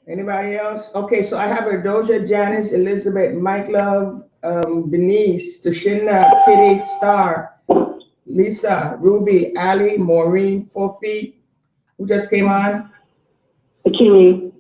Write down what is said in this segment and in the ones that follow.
Anybody else? Okay, so I have a Doja, Janice, Elizabeth, Mike Love, Denise, Tashinda, Kitty, Star, Lisa, Ruby, Ali, Maureen, 4 Feet. Who just came on? Akili.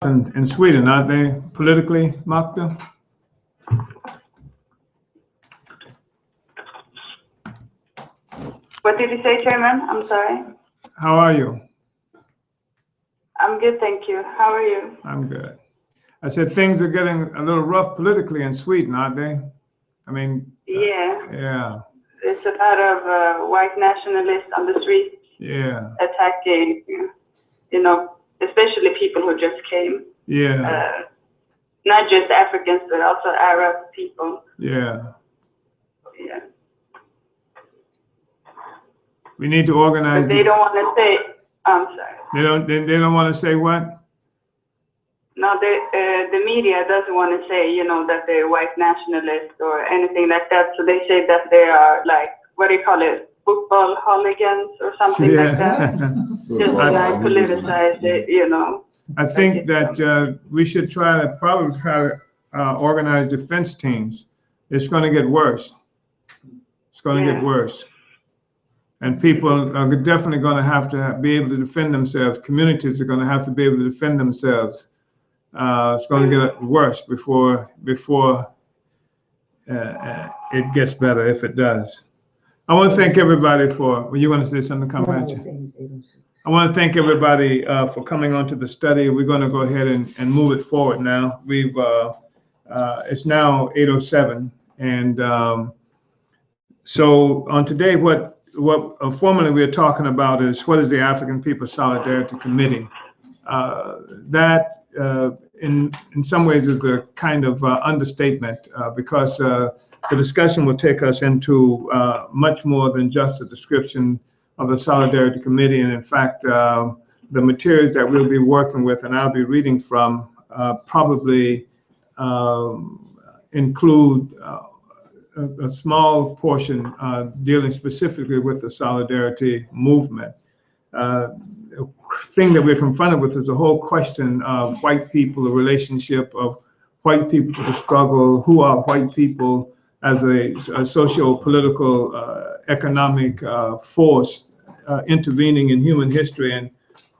In Sweden, aren't they politically, Magda? What did you say, Chairman? I'm sorry. How are you? I'm good, thank you. How are you? I'm good. I said things are getting a little rough politically in Sweden, aren't they? I mean, Yeah. Yeah. There's a lot of white nationalists on the streets. Yeah. Attacking, you know, especially people who just came. Yeah. Not just Africans, but also Arab people. Yeah. Yeah. We need to organize. But they don't want to say. I'm sorry. They don't want to say what? No, the media doesn't want to say, you know, that they're white nationalists or anything like that. So they say that they are like, what do you call it, football hooligans or something like that. Just like politicize it, you know. I think that we should probably try to organize defense teams. It's going to get worse. It's going to get worse. And people are definitely going to have to be able to defend themselves. Communities are going to have to be able to defend themselves. It's going to get worse before it gets better, if it does. I want to thank everybody for, you want to say something, come back? I want to thank everybody for coming on to the study. We're going to go ahead and move it forward now. It's now 8:07, and so on today, what formally we are talking about is what is the African People's Solidarity Committee. That in some ways is a kind of understatement because the discussion will take us into much more than just a description of the Solidarity Committee. And in fact, the materials that we'll be working with and I'll be reading from probably include a small portion dealing specifically with the solidarity movement. The thing that we're confronted with is the whole question of white people, the relationship of white people to the struggle, who are white people as a socio-political, economic force intervening in human history, and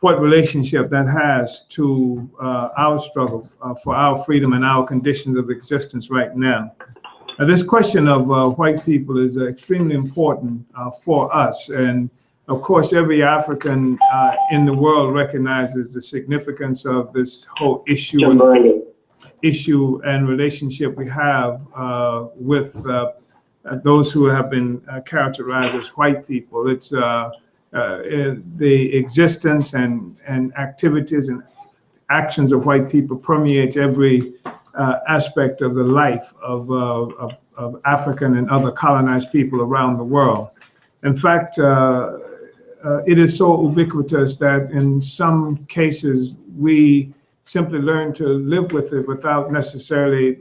what relationship that has to our struggle for our freedom and our conditions of existence right now. This question of white people is extremely important for us, and of course every African in the world recognizes the significance of this whole issue and relationship we have with those who have been characterized as white people. It's the existence and activities and actions of white people permeates every aspect of the life of African and other colonized people around the world. In fact, it is so ubiquitous that in some cases we simply learn to live with it without necessarily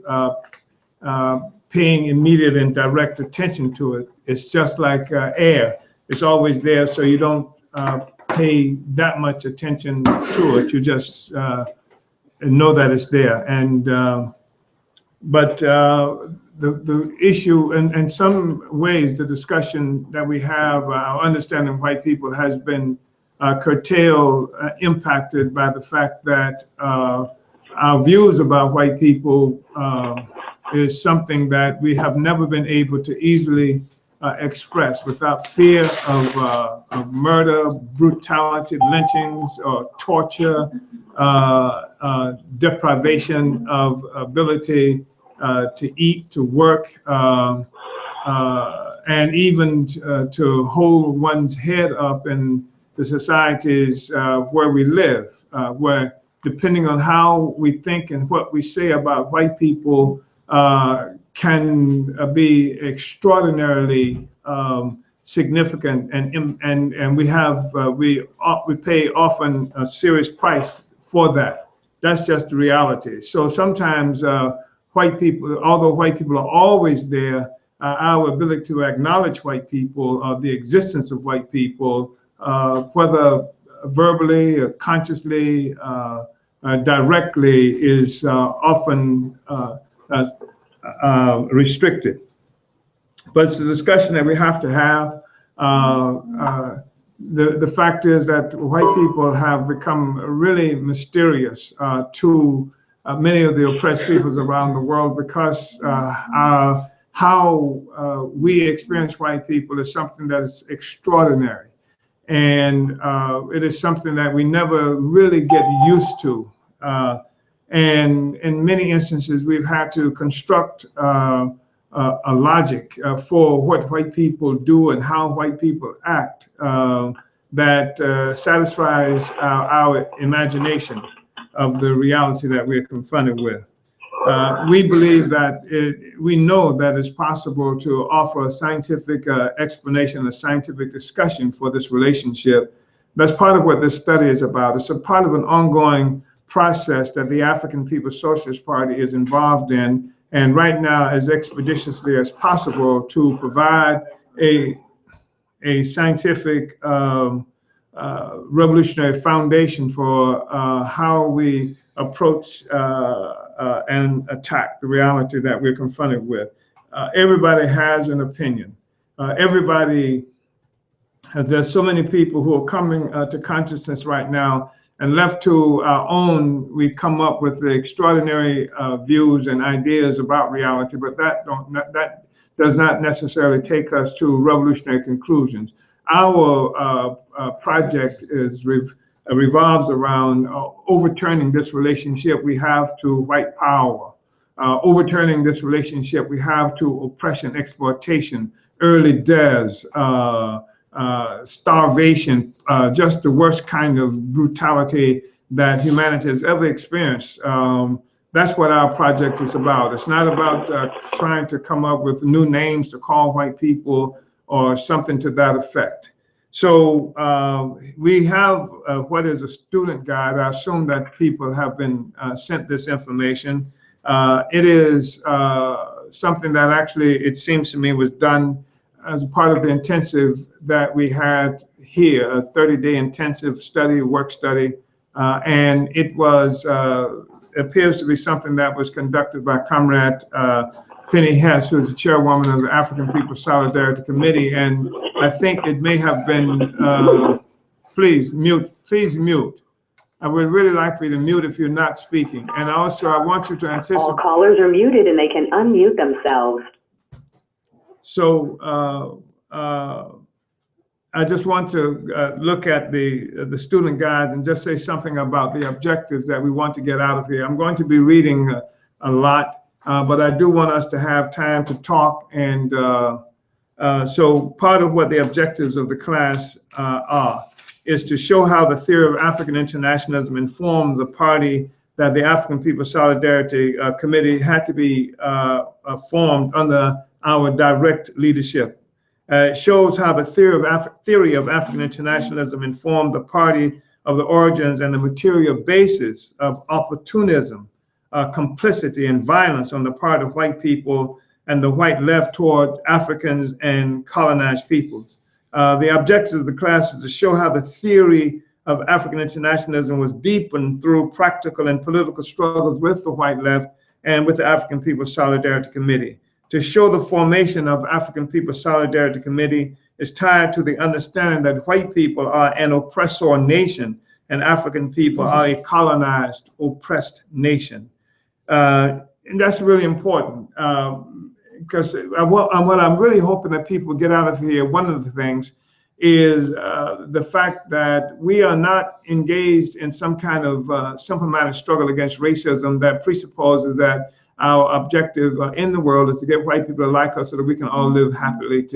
paying immediate and direct attention to it. It's just like air. It's always there, so you don't pay that much attention to it. You just know that it's there. And but the issue, in some ways, the discussion that we have, our understanding of white people has been curtailed, impacted by the fact that our views about white people is something that we have never been able to easily express without fear of murder, brutality, lynchings, or torture, deprivation of ability to eat, to work, and even to hold one's head up in the societies where we live, where depending on how we think and what we say about white people can be extraordinarily significant, and we pay often a serious price for that. That's just the reality. So sometimes white people, although white people are always there, our ability to acknowledge white people, the existence of white people, whether verbally or consciously, directly, is often restricted. But it's a discussion that we have to have. The fact is that white people have become really mysterious to many of the oppressed peoples around the world, because how we experience white people is something that is extraordinary. And it is something that we never really get used to. And in many instances, we've had to construct a logic for what white people do and how white people act that satisfies our imagination of the reality that we're confronted with. We believe that we know that it's possible to offer a scientific explanation, a scientific discussion for this relationship. That's part of what this study is about. It's a part of an ongoing process that the African People's Socialist Party is involved in, and right now as expeditiously as possible to provide a scientific revolutionary foundation for how we approach and attack the reality that we're confronted with. Everybody has an opinion. There's so many people who are coming to consciousness right now, and left to our own, we come up with the extraordinary views and ideas about reality, but that does not necessarily take us to revolutionary conclusions. Our project revolves around overturning this relationship we have to white power, overturning this relationship we have to oppression, exploitation, early deaths, starvation, just the worst kind of brutality that humanity has ever experienced. That's what our project is about. It's not about trying to come up with new names to call white people or something to that effect. So we have what is a student guide. I assume that people have been sent this information. It is something that actually, it seems to me, was done as a part of the intensive that we had here, a 30-day intensive study, work study. And it was, appears to be something that was conducted by Comrade Penny Hess, who is the chairwoman of the African People's Solidarity Committee. And I think it may have been, please mute. I would really like for you to mute if you're not speaking. And also, I want you to anticipate. All callers are muted and they can unmute themselves. So I just want to look at the student guide and just say something about the objectives that we want to get out of here. I'm going to be reading a lot. But I do want us to have time to talk, and so part of what the objectives of the class is to show how the theory of African internationalism informed the party that the African People's Solidarity Committee had to be formed under our direct leadership. It shows how the theory of African internationalism informed the party of the origins and the material basis of opportunism, complicity and violence on the part of white people and the white left towards Africans and colonized peoples. The objectives of the class is to show how the theory of African internationalism was deepened through practical and political struggles with the white left and with the African People's Solidarity Committee. To show the formation of African People's Solidarity Committee is tied to the understanding that white people are an oppressor nation and African people are a colonized, oppressed nation. And that's really important because what I'm really hoping that people get out of here, one of the things is the fact that we are not engaged in some kind of simple-minded struggle against racism that presupposes that our objective in the world is to get white people to like us so that we can all live happily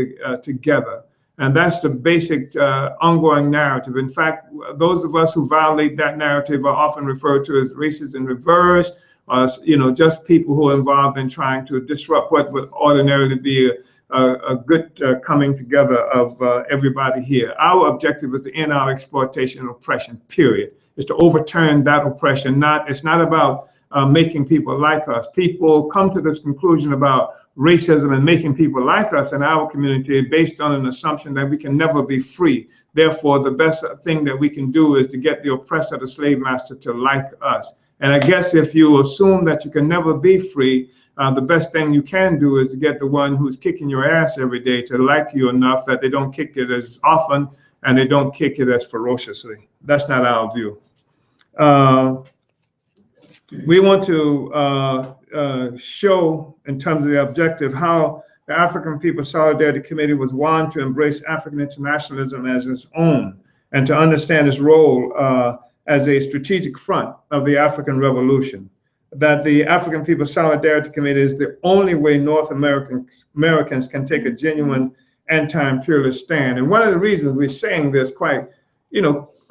together. And that's the basic ongoing narrative. In fact, those of us who violate that narrative are often referred to as racists in reverse, just people who are involved in trying to disrupt what would ordinarily be a good coming together of everybody here. Our objective is to end our exploitation and oppression, period. It's to overturn that oppression. It's not about making people like us. People come to this conclusion about racism and making people like us in our community based on an assumption that we can never be free. Therefore, the best thing that we can do is to get the oppressor, the slave master, to like us. And I guess if you assume that you can never be free, the best thing you can do is to get the one who's kicking your ass every day to like you enough that they don't kick it as often and they don't kick it as ferociously. That's not our view. We want to show, in terms of the objective, how the African People's Solidarity Committee was one to embrace African internationalism as its own and to understand its role as a strategic front of the African Revolution. That the African People's Solidarity Committee is the only way North Americans can take a genuine anti-imperialist stand. And one of the reasons we're saying this quite,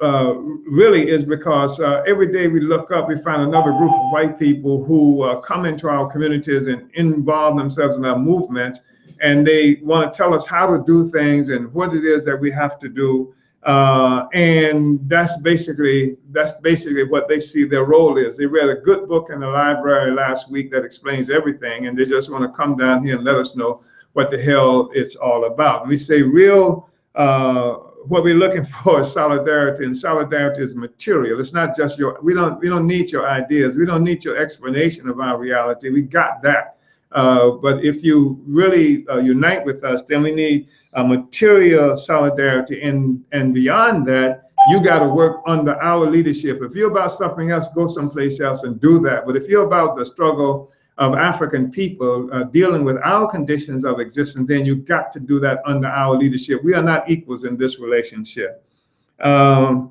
really is because every day we look up, we find another group of white people who come into our communities and involve themselves in our movements, and they want to tell us how to do things and what it is that we have to do. And that's basically what they see their role is. They read a good book in the library last week that explains everything, and they just want to come down here and let us know what the hell it's all about. We say real what we're looking for is solidarity, and solidarity is material. It's not just we don't need your ideas. We don't need your explanation of our reality. We got that. But if you really unite with us, then we need a material solidarity, and beyond that, you got to work under our leadership. If you're about something else, go someplace else and do that. But if you're about the struggle of African people dealing with our conditions of existence, then you got to do that under our leadership. We are not equals in this relationship. An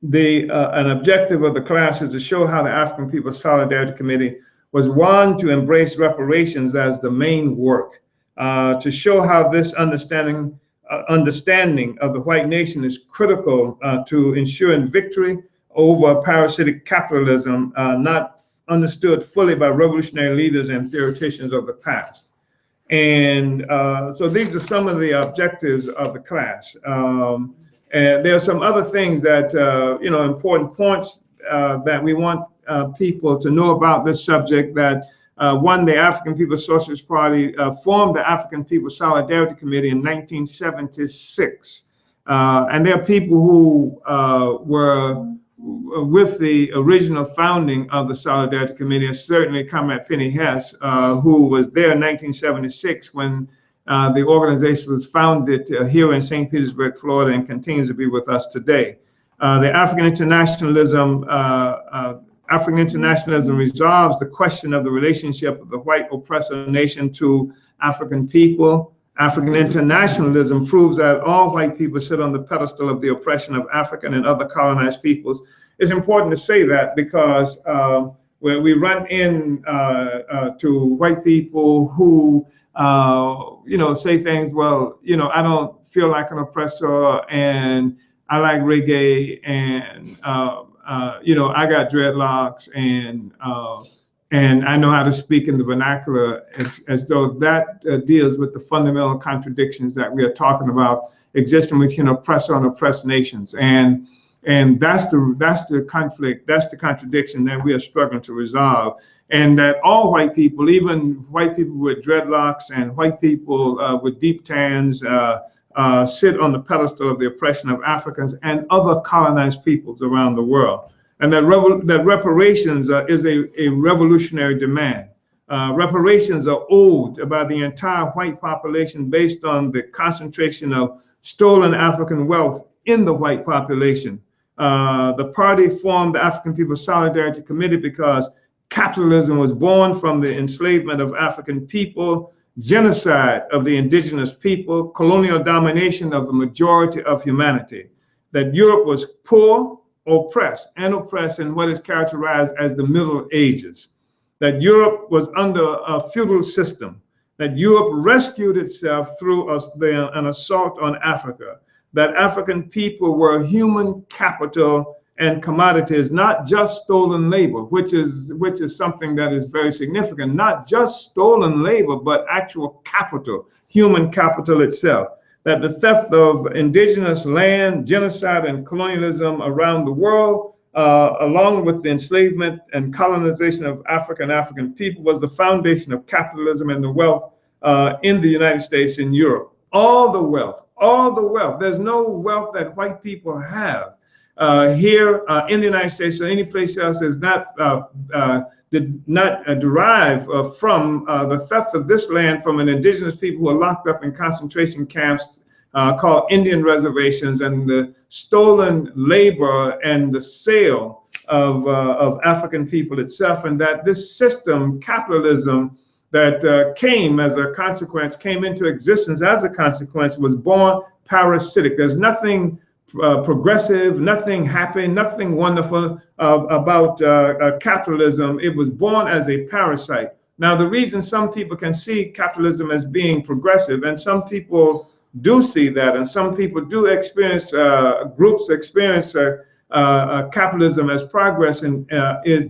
objective of the class is to show how the African People's Solidarity Committee was one, to embrace reparations as the main work, to show how this understanding of the white nation is critical to ensuring victory over parasitic capitalism, not understood fully by revolutionary leaders and theoreticians of the past. And so these are some of the objectives of the class. And there are some other things that, important points that we want people to know about this subject. That one, the African People's Socialist Party formed the African People's Solidarity Committee in 1976. And there are people who were with the original founding of the Solidarity Committee, and certainly Comrade Penny Hess, who was there in 1976 when the organization was founded here in St. Petersburg, Florida, and continues to be with us today. The African internationalism resolves the question of the relationship of the white oppressor nation to African people. African internationalism proves that all white people sit on the pedestal of the oppression of African and other colonized peoples. It's important to say that because when we run in to white people who, say things, well, I don't feel like an oppressor, and I like reggae, and I got dreadlocks, and I know how to speak in the vernacular, as though that deals with the fundamental contradictions that we are talking about existing between oppressor and oppressed nations, and that's the conflict, that's the contradiction that we are struggling to resolve, and that all white people, even white people with dreadlocks and white people with deep tans, sit on the pedestal of the oppression of Africans and other colonized peoples around the world. And that reparations is a revolutionary demand. Reparations are owed by the entire white population based on the concentration of stolen African wealth in the white population. The party formed the African People's Solidarity Committee because capitalism was born from the enslavement of African people, genocide of the indigenous people, colonial domination of the majority of humanity. That Europe was poor, oppressed in what is characterized as the Middle Ages, that Europe was under a feudal system, that Europe rescued itself through an assault on Africa, that African people were human capital and commodities, not just stolen labor, which is something that is very significant, not just stolen labor, but actual capital, human capital itself. That the theft of indigenous land, genocide, and colonialism around the world, along with the enslavement and colonization of African people, was the foundation of capitalism and the wealth in the United States and Europe. All the wealth. There's no wealth that white people have here in the United States or any place else is did not derive from the theft of this land from an indigenous people who are locked up in concentration camps called Indian reservations, and the stolen labor and the sale of African people itself. And that this system, capitalism, that came into existence as a consequence, was born parasitic. There's nothing progressive, nothing happy, nothing wonderful about capitalism. It was born as a parasite. Now, the reason some people can see capitalism as being progressive, and some people do see that, and some people do experience, groups experience capitalism as progress, and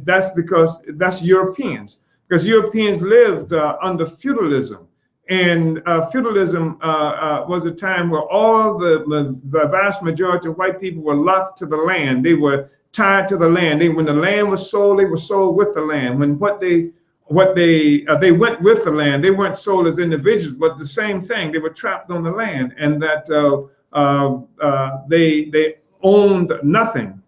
that's because that's Europeans. Because Europeans lived under feudalism. And feudalism was a time where all the vast majority of white people were locked to the land. They were tied to the land. When the land was sold, they were sold with the land. When what they what they went with the land. They weren't sold as individuals, but the same thing. They were trapped on the land, and that they owned nothing,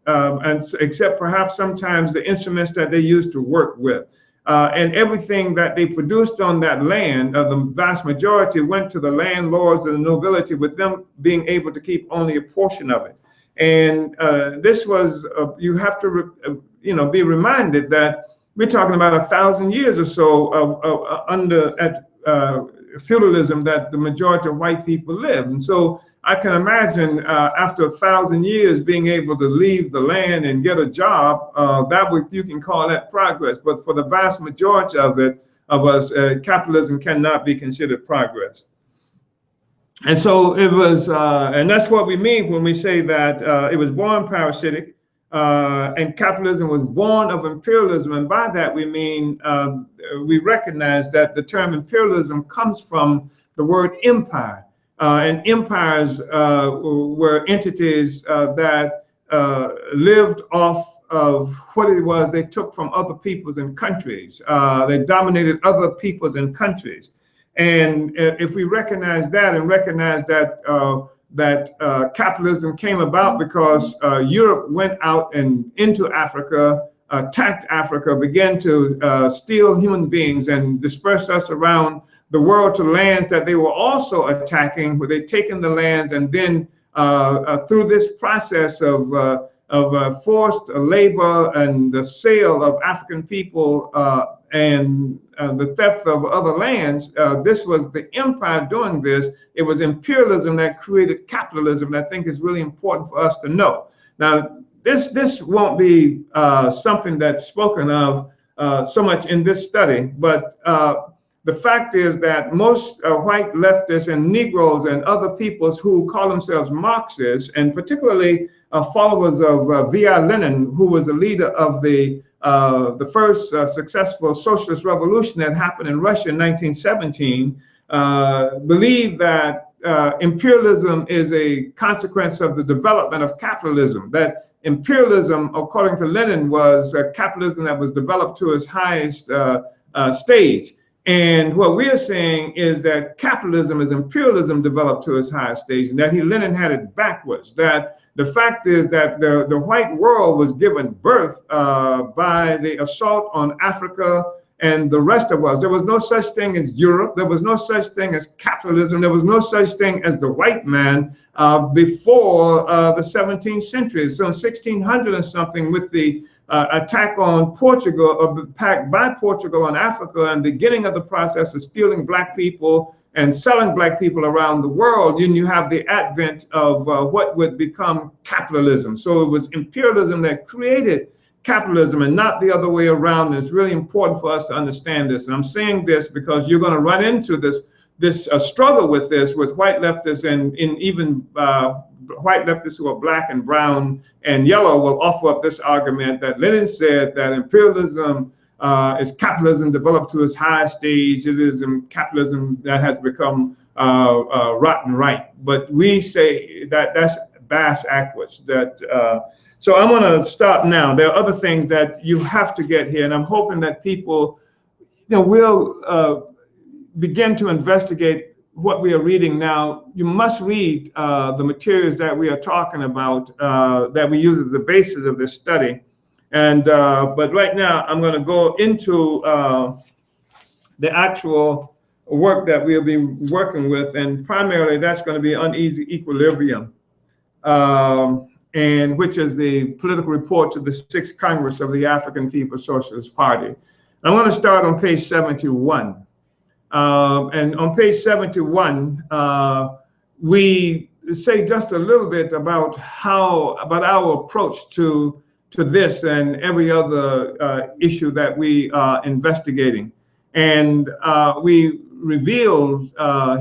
except perhaps sometimes the instruments that they used to work with. And everything that they produced on that land, the vast majority went to the landlords and the nobility, with them being able to keep only a portion of it. And this was, you have to, be reminded that we're talking about 1,000 years or so of under feudalism that the majority of white people live. And so I can imagine after 1,000 years being able to leave the land and get a job, you can call that progress. But for the vast majority of us, capitalism cannot be considered progress. And so it was, and that's what we mean when we say that it was born parasitic, and capitalism was born of imperialism. And by that we mean we recognize that the term imperialism comes from the word empire. And empires were entities that lived off of what it was they took from other peoples and countries. They dominated other peoples and countries. And if we recognize that and recognize that capitalism came about because Europe went out and into Africa, attacked Africa, began to steal human beings and disperse us around the world to lands that they were also attacking, where they'd taken the lands, and then through this process of forced labor and the sale of African people and the theft of other lands, this was the empire doing this. It was imperialism that created capitalism, and I think is really important for us to know. Now, this won't be something that's spoken of so much in this study, but the fact is that most white leftists and Negroes and other peoples who call themselves Marxists, and particularly followers of V.I. Lenin, who was the leader of the first successful socialist revolution that happened in Russia in 1917, believe that imperialism is a consequence of the development of capitalism. That imperialism, according to Lenin, was capitalism that was developed to its highest stage. And what we are saying is that capitalism is imperialism developed to its highest stage, and that Lenin had it backwards. That the fact is that the white world was given birth by the assault on Africa and the rest of us. There was no such thing as Europe. There was no such thing as capitalism. There was no such thing as the white man before the 17th century. So in 1600 and something, with the attack on Portugal, or the attack by Portugal on Africa, and beginning of the process of stealing black people and selling black people around the world, and you have the advent of what would become capitalism. So it was imperialism that created capitalism and not the other way around. And it's really important for us to understand this. And I'm saying this because you're going to run into this struggle with this, with white leftists and even white leftists who are black and brown and yellow will offer up this argument that Lenin said that imperialism is capitalism developed to its highest stage. It is capitalism that has become rotten right. But we say that that's backwards. So I'm going to stop now. There are other things that you have to get here, and I'm hoping that people, will begin to investigate what we are reading now. You must read the materials that we are talking about, that we use as the basis of this study. And but right now, I'm going to go into the actual work that we'll be working with, and primarily that's going to be Uneasy Equilibrium, and which is the political report to the 6th Congress of the African People's Socialist Party. I'm going to start on page 71. And on page 71, we say just a little bit about our approach to this and every other issue that we are investigating. And we reveal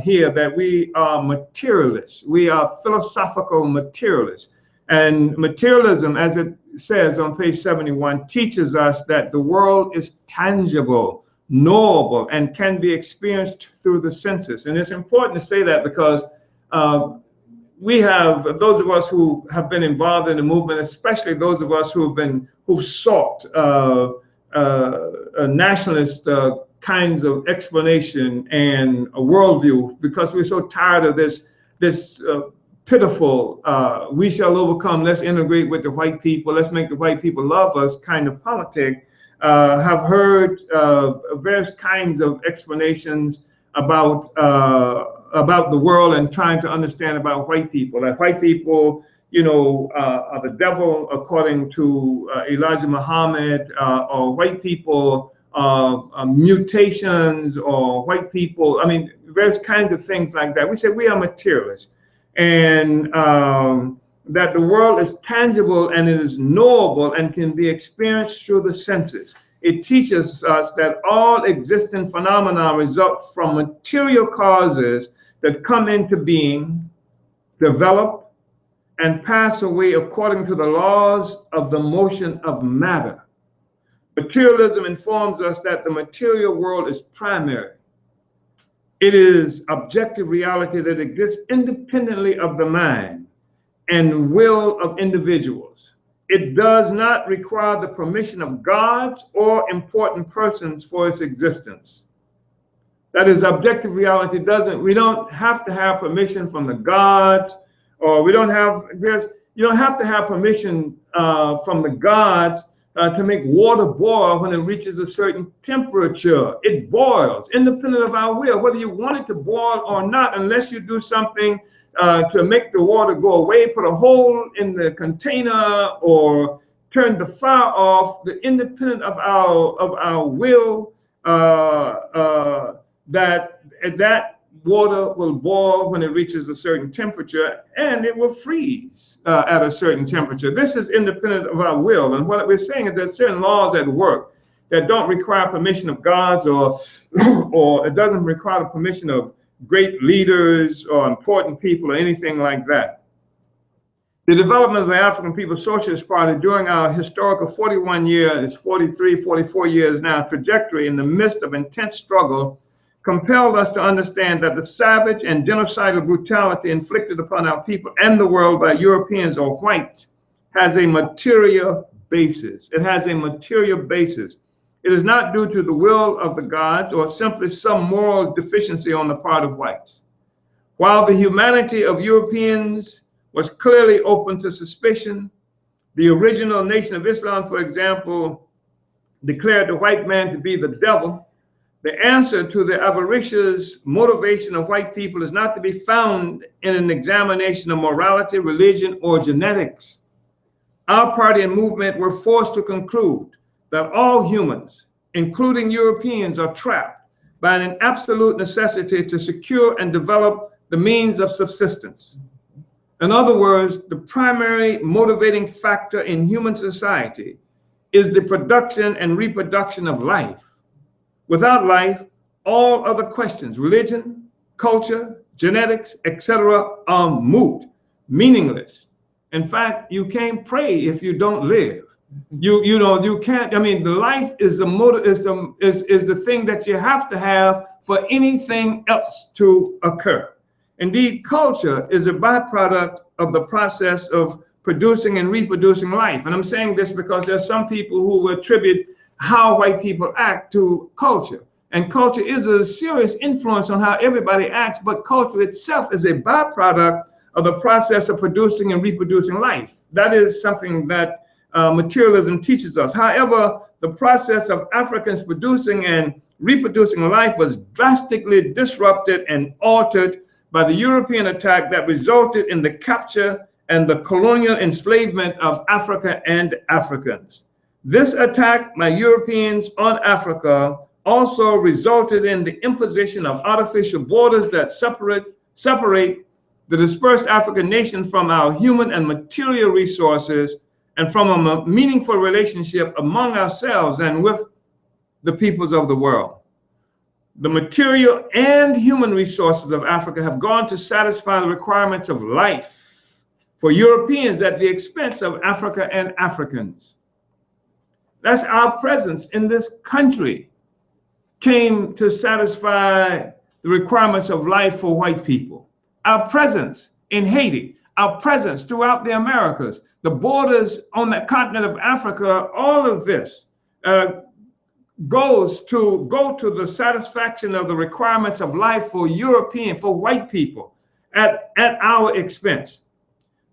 here that we are materialists. We are philosophical materialists. And materialism, as it says on page 71, teaches us that the world is tangible, knowable, and can be experienced through the senses. And it's important to say that because we have, those of us who have been involved in the movement, especially those of us who've sought nationalist kinds of explanation and a worldview, because we're so tired of this pitiful, we shall overcome, let's integrate with the white people, let's make the white people love us kind of politic. Have heard various kinds of explanations about the world and trying to understand about white people. Like white people, you know, are the devil according to Elijah Muhammad, or white people mutations, or white people. I mean, various kinds of things like that. We say we are materialists, and that the world is tangible and it is knowable and can be experienced through the senses. It teaches us that all existing phenomena result from material causes that come into being, develop, and pass away according to the laws of the motion of matter. Materialism informs us that the material world is primary. It is objective reality that exists independently of the mind and will of individuals. It does not require the permission of gods or important persons for its existence. That is, objective reality we don't have to have permission from the gods, or you don't have to have permission from the gods to make water boil when it reaches a certain temperature. It boils independent of our will, whether you want it to boil or not, unless you do something to make the water go away, put a hole in the container, or turn the fire off. The independent of our will, that water will boil when it reaches a certain temperature, and it will freeze at a certain temperature. This is independent of our will. And what we're saying is there's certain laws at work that don't require permission of gods, or it doesn't require the permission of great leaders or important people or anything like that. The development of the African People's Socialist Party during our historical 41-year, it's 43, 44 years now, trajectory in the midst of intense struggle compelled us to understand that the savage and genocidal brutality inflicted upon our people and the world by Europeans or whites has a material basis. It has a material basis. It is not due to the will of the gods or simply some moral deficiency on the part of whites. While the humanity of Europeans was clearly open to suspicion, the original Nation of Islam, for example, declared the white man to be the devil. The answer to the avaricious motivation of white people is not to be found in an examination of morality, religion, or genetics. Our party and movement were forced to conclude that all humans, including Europeans, are trapped by an absolute necessity to secure and develop the means of subsistence. In other words, the primary motivating factor in human society is the production and reproduction of life. Without life, all other questions, religion, culture, genetics, etc., are moot, meaningless. In fact, you can't pray if you don't live. You can't. I mean, the life is the thing that you have to have for anything else to occur. Indeed, culture is a byproduct of the process of producing and reproducing life. And I'm saying this because there's some people who attribute how white people act to culture. And culture is a serious influence on how everybody acts, but culture itself is a byproduct of the process of producing and reproducing life. That is something that materialism teaches us. However, the process of Africans producing and reproducing life was drastically disrupted and altered by the European attack that resulted in the capture and the colonial enslavement of Africa and Africans. This attack by Europeans on Africa also resulted in the imposition of artificial borders that separate the dispersed African nation from our human and material resources and from a meaningful relationship among ourselves and with the peoples of the world. The material and human resources of Africa have gone to satisfy the requirements of life for Europeans at the expense of Africa and Africans. That's our presence in this country came to satisfy the requirements of life for white people. Our presence in Haiti, our presence throughout the Americas, the borders on the continent of Africa, all of this goes to go to the satisfaction of the requirements of life for white people at our expense.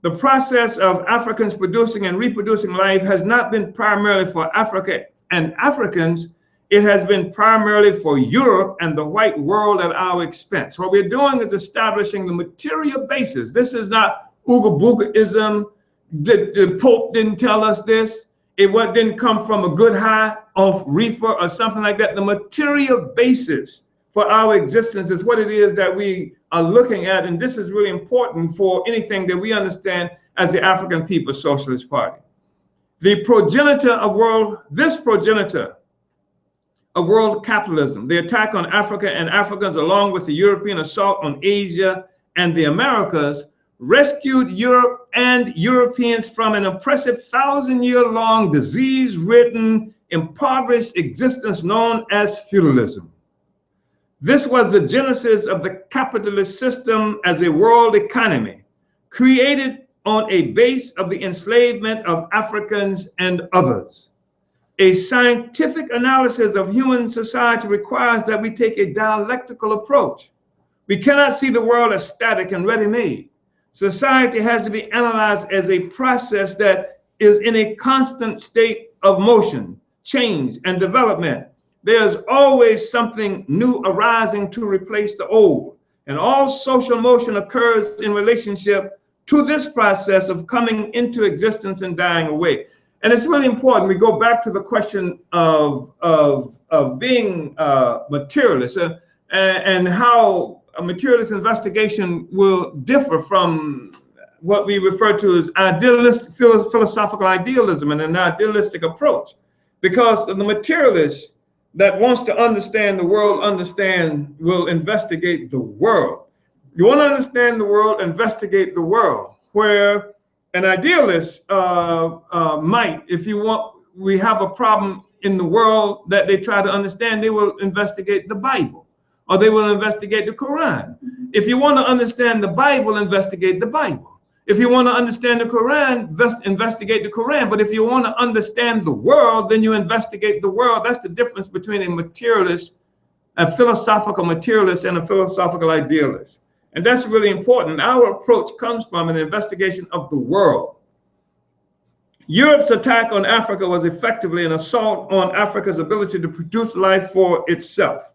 The process of Africans producing and reproducing life has not been primarily for Africa and Africans. It has been primarily for Europe and the white world at our expense. What we're doing is establishing the material basis. This is not Ooga Boogaism. The Pope didn't tell us this. It didn't come from a good high of reefer or something like that. The material basis for our existence is what it is that we are looking at. And this is really important for anything that we understand as the African People's Socialist Party. This progenitor of world capitalism, the attack on Africa and Africans, along with the European assault on Asia and the Americas, rescued Europe and Europeans from an oppressive 1,000-year-long, disease-ridden, impoverished existence known as feudalism. This was the genesis of the capitalist system as a world economy, created on a base of the enslavement of Africans and others. A scientific analysis of human society requires that we take a dialectical approach. We cannot see the world as static and ready-made. Society has to be analyzed as a process that is in a constant state of motion, change, and development. There's always something new arising to replace the old. And all social motion occurs in relationship to this process of coming into existence and dying away. And it's really important. We go back to the question of being materialist and how a materialist investigation will differ from what we refer to as philosophical idealism and an idealistic approach. Because the materialist that wants to understand the world, will investigate the world. You want to understand the world, investigate the world. Where an idealist might, if you want, we have a problem in the world that they try to understand, they will investigate the Bible, or they will investigate the Quran. If you want to understand the Bible, investigate the Bible. If you want to understand the Quran, investigate the Quran. But if you want to understand the world, then you investigate the world. That's the difference between a materialist, a philosophical materialist, and a philosophical idealist. And that's really important. Our approach comes from an investigation of the world. Europe's attack on Africa was effectively an assault on Africa's ability to produce life for itself.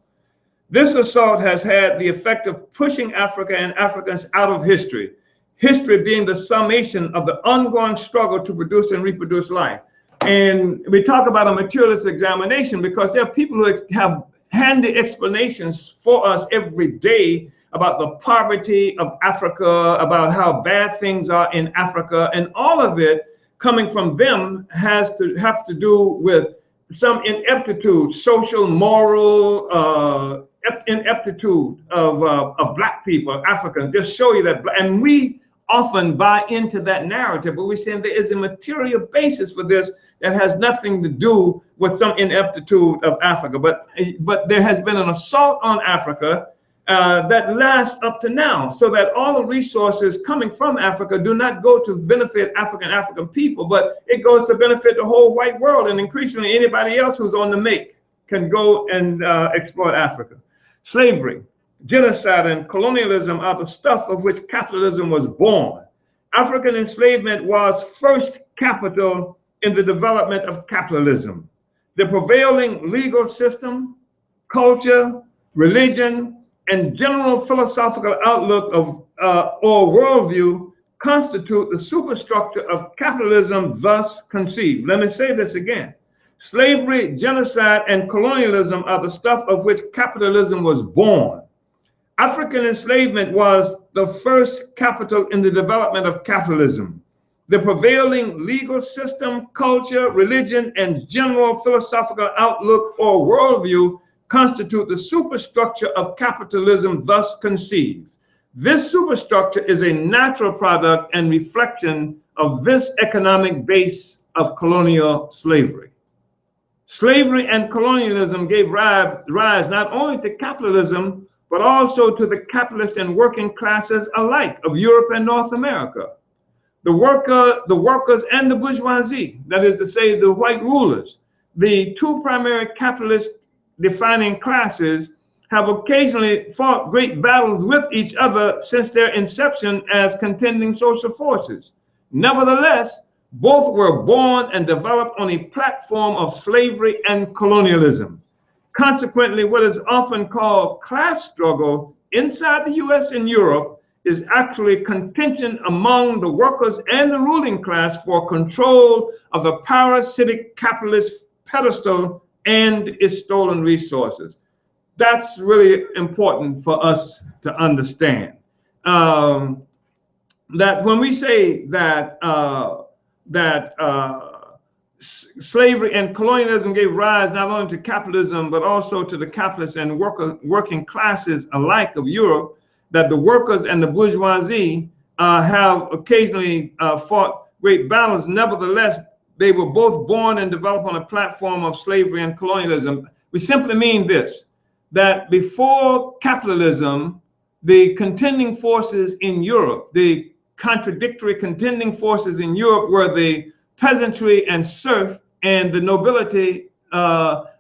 This assault has had the effect of pushing Africa and Africans out of history. History being the summation of the ongoing struggle to produce and reproduce life. And we talk about a materialist examination because there are people who have handy explanations for us every day about the poverty of Africa, about how bad things are in Africa, and all of it coming from them have to do with some ineptitude, social, moral ineptitude of Black people, Africans. Just show you that, and we often buy into that narrative, but we're saying there is a material basis for this that has nothing to do with some ineptitude of Africa. But there has been an assault on Africa that lasts up to now, so that all the resources coming from Africa do not go to benefit African people, but it goes to benefit the whole white world, and increasingly anybody else who's on the make can go and exploit Africa. Slavery, genocide, and colonialism are the stuff of which capitalism was born. African enslavement was first capital in the development of capitalism. The prevailing legal system, culture, religion, and general philosophical outlook of or worldview constitute the superstructure of capitalism thus conceived. Let me say this again. Slavery, genocide, and colonialism are the stuff of which capitalism was born. African enslavement was the first capital in the development of capitalism. The prevailing legal system, culture, religion, and general philosophical outlook or worldview constitute the superstructure of capitalism thus conceived. This superstructure is a natural product and reflection of this economic base of colonial slavery. Slavery and colonialism gave rise not only to capitalism, but also to the capitalists and working classes alike of Europe and North America. The workers and the bourgeoisie, that is to say, the white rulers, the two primary capitalist defining classes have occasionally fought great battles with each other since their inception as contending social forces. Nevertheless, both were born and developed on a platform of slavery and colonialism. Consequently, what is often called class struggle inside the US and Europe is actually contention among the workers and the ruling class for control of the parasitic capitalist pedestal and its stolen resources. That's really important for us to understand. That when we say that slavery and colonialism gave rise not only to capitalism, but also to the capitalist and working classes alike of Europe, that the workers and the bourgeoisie have occasionally fought great battles. Nevertheless, they were both born and developed on a platform of slavery and colonialism. We simply mean this, that before capitalism, the contending forces in Europe, the contradictory contending forces in Europe were the peasantry and serf and the nobility and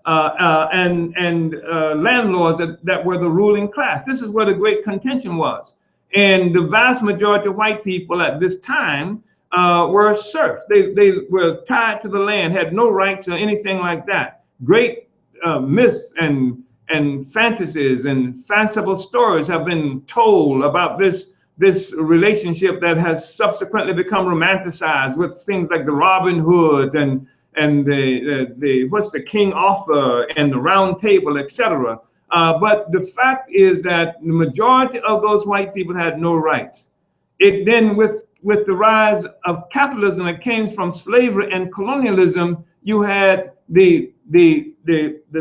landlords that were the ruling class. This is where the great contention was. And the vast majority of white people at this time were serfs. They were tied to the land, had no right to anything like that. Great myths and fantasies and fanciful stories have been told about this relationship that has subsequently become romanticized with things like the Robin Hood and the what's the King Arthur and the Round Table, etc. But the fact is that the majority of those white people had no rights. It then with the rise of capitalism that came from slavery and colonialism, you had the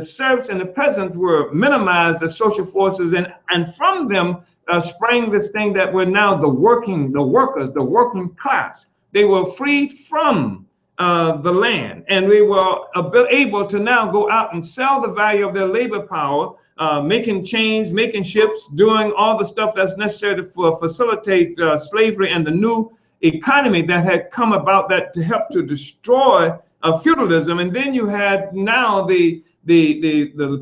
serfs and the peasants were minimized as social forces, and from them sprang this thing that were now the workers, the working class. They were freed from the land, and we were able to now go out and sell the value of their labor power, making chains, making ships, doing all the stuff that's necessary to facilitate slavery and the new economy that had come about that to help to destroy feudalism. And then you had now the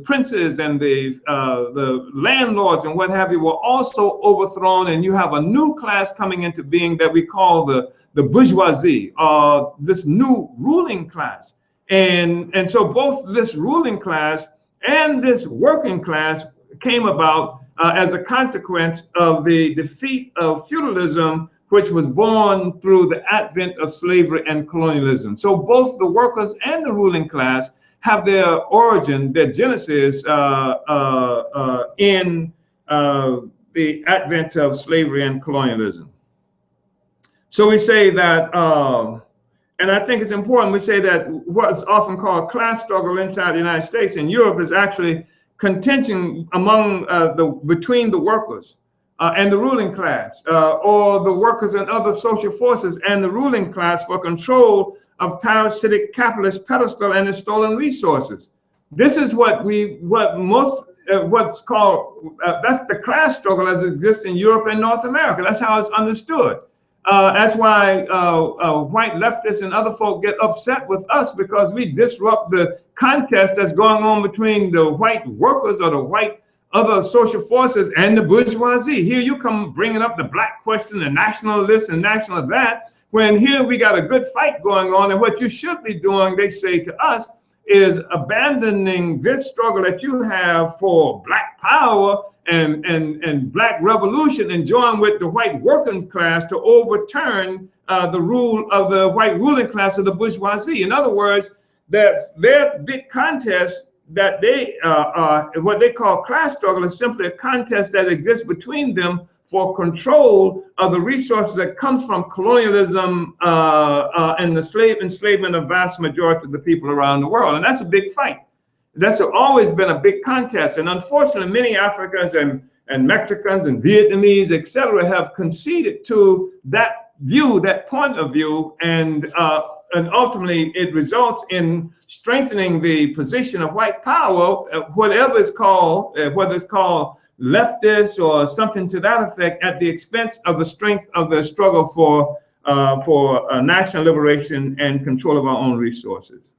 princes and the landlords and what have you were also overthrown, and you have a new class coming into being that we call the bourgeoisie, this new ruling class. And so both this ruling class and this working class came about as a consequence of the defeat of feudalism, which was born through the advent of slavery and colonialism. So both the workers and the ruling class have their origin, their genesis in the advent of slavery and colonialism. So we say that, and I think it's important, we say that what's often called class struggle inside the United States and Europe is actually contention among between the workers and the ruling class, or the workers and other social forces and the ruling class for control of parasitic capitalist pedestal and its stolen resources. This is what's called, that's the class struggle as it exists in Europe and North America. That's how it's understood. That's why white leftists and other folk get upset with us, because we disrupt the contest that's going on between the white workers or the white other social forces and the bourgeoisie. Here you come bringing up the black question, the national this and national that, when here we got a good fight going on, and what you should be doing, they say to us, is abandoning this struggle that you have for black power and black revolution, and join with the white working class to overturn the rule of the white ruling class of the bourgeoisie. In other words, that their big contest that they what they call class struggle is simply a contest that exists between them for control of the resources that comes from colonialism and the enslavement of vast majority of the people around the world. And that's a big fight. That's always been a big contest. And unfortunately, many Africans and Mexicans and Vietnamese, etc., have conceded to that view, that point of view, and ultimately it results in strengthening the position of white power, whatever it's called, whether it's called leftist or something to that effect, at the expense of the strength of the struggle for national liberation and control of our own resources.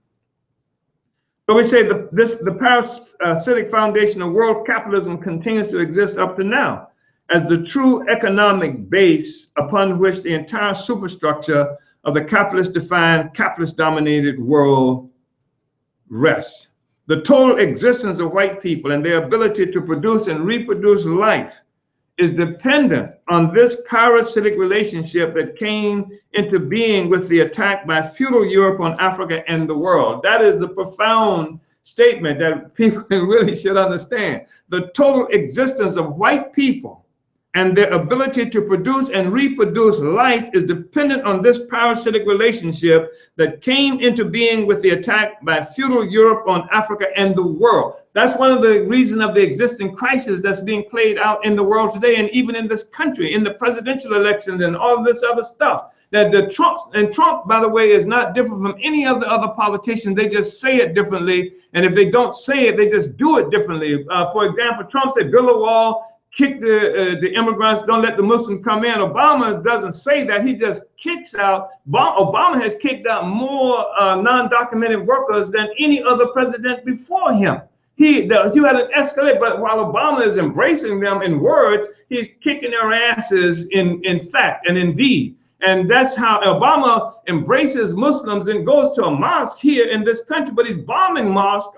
So we say the parasitic foundation of world capitalism continues to exist up to now as the true economic base upon which the entire superstructure of the capitalist-defined, capitalist-dominated world rests. The total existence of white people and their ability to produce and reproduce life is dependent on this parasitic relationship that came into being with the attack by feudal Europe on Africa and the world. That is a profound statement that people really should understand. The total existence of white people and their ability to produce and reproduce life is dependent on this parasitic relationship that came into being with the attack by feudal Europe on Africa and the world. That's one of the reasons of the existing crisis that's being played out in the world today, and even in this country, in the presidential elections and all this other stuff. That Trump, by the way, is not different from any of the other politicians. They just say it differently, and if they don't say it, they just do it differently. For example, Trump said, build a wall, kick the immigrants, don't let the Muslims come in. Obama doesn't say that. He just kicks out. Obama has kicked out more non-documented workers than any other president before him. He had an escalate, but while Obama is embracing them in words, he's kicking their asses in fact and in deed. And that's how Obama embraces Muslims and goes to a mosque here in this country, but he's bombing mosques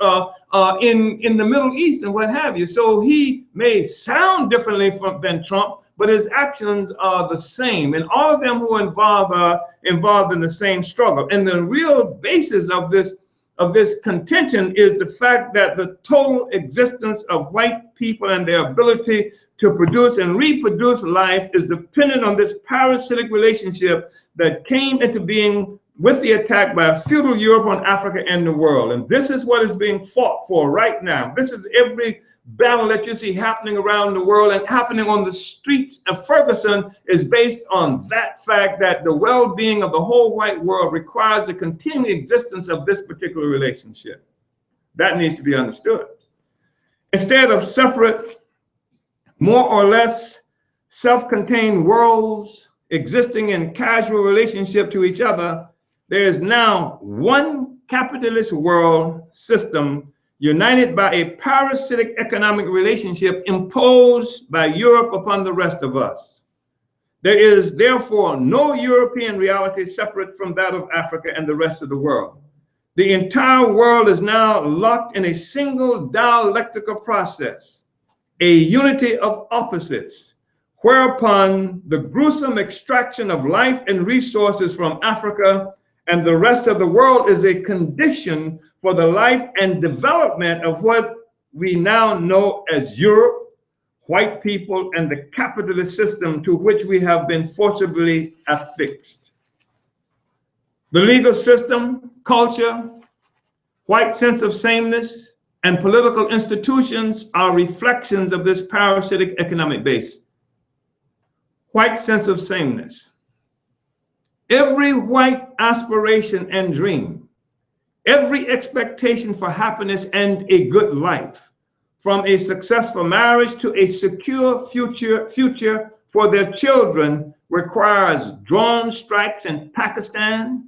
in the Middle East and what have you. So he may sound differently than Trump, but his actions are the same. And all of them who are involved in the same struggle. And the real basis of this contention is the fact that the total existence of white people and their ability to produce and reproduce life is dependent on this parasitic relationship that came into being with the attack by feudal Europe on Africa and the world. And this is what is being fought for right now. This is every battle that you see happening around the world and happening on the streets of Ferguson is based on that fact that the well-being of the whole white world requires the continued existence of this particular relationship. That needs to be understood. Instead of separate, more or less self-contained worlds existing in casual relationship to each other, there is now one capitalist world system united by a parasitic economic relationship imposed by Europe upon the rest of us. There is therefore no European reality separate from that of Africa and the rest of the world. The entire world is now locked in a single dialectical process, a unity of opposites, whereupon the gruesome extraction of life and resources from Africa and the rest of the world is a condition for the life and development of what we now know as Europe, white people, and the capitalist system to which we have been forcibly affixed. The legal system, culture, white sense of sameness, and political institutions are reflections of this parasitic economic base. White sense of sameness. Every white aspiration and dream, every expectation for happiness and a good life, from a successful marriage to a secure future for their children, requires drone strikes in Pakistan,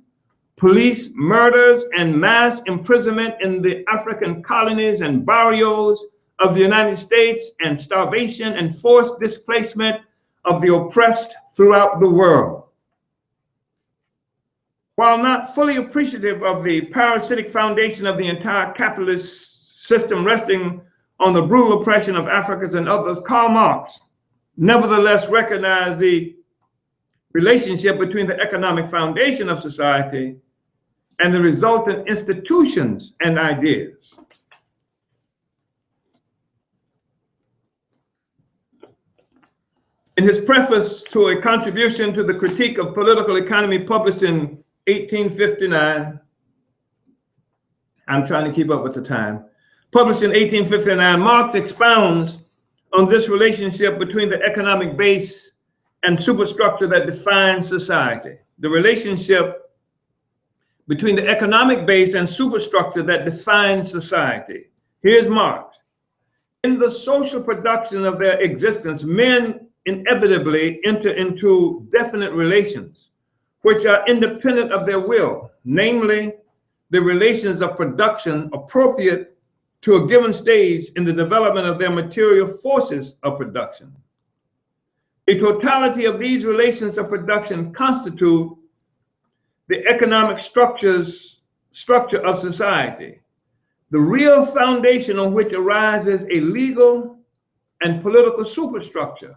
police murders and mass imprisonment in the African colonies and barrios of the United States, and starvation and forced displacement of the oppressed throughout the world. While not fully appreciative of the parasitic foundation of the entire capitalist system resting on the brutal oppression of Africans and others, Karl Marx nevertheless recognized the relationship between the economic foundation of society and the resultant institutions and ideas. In his preface to a contribution to the critique of political economy published in 1859, I'm trying to keep up with the time, published in 1859, Marx expounds on this relationship between the economic base and superstructure that defines society. The relationship between the economic base and superstructure that defines society. Here's Marx. In the social production of their existence, men inevitably enter into definite relations which are independent of their will, namely the relations of production appropriate to a given stage in the development of their material forces of production. The totality of these relations of production constitute the economic structure of society, the real foundation on which arises a legal and political superstructure,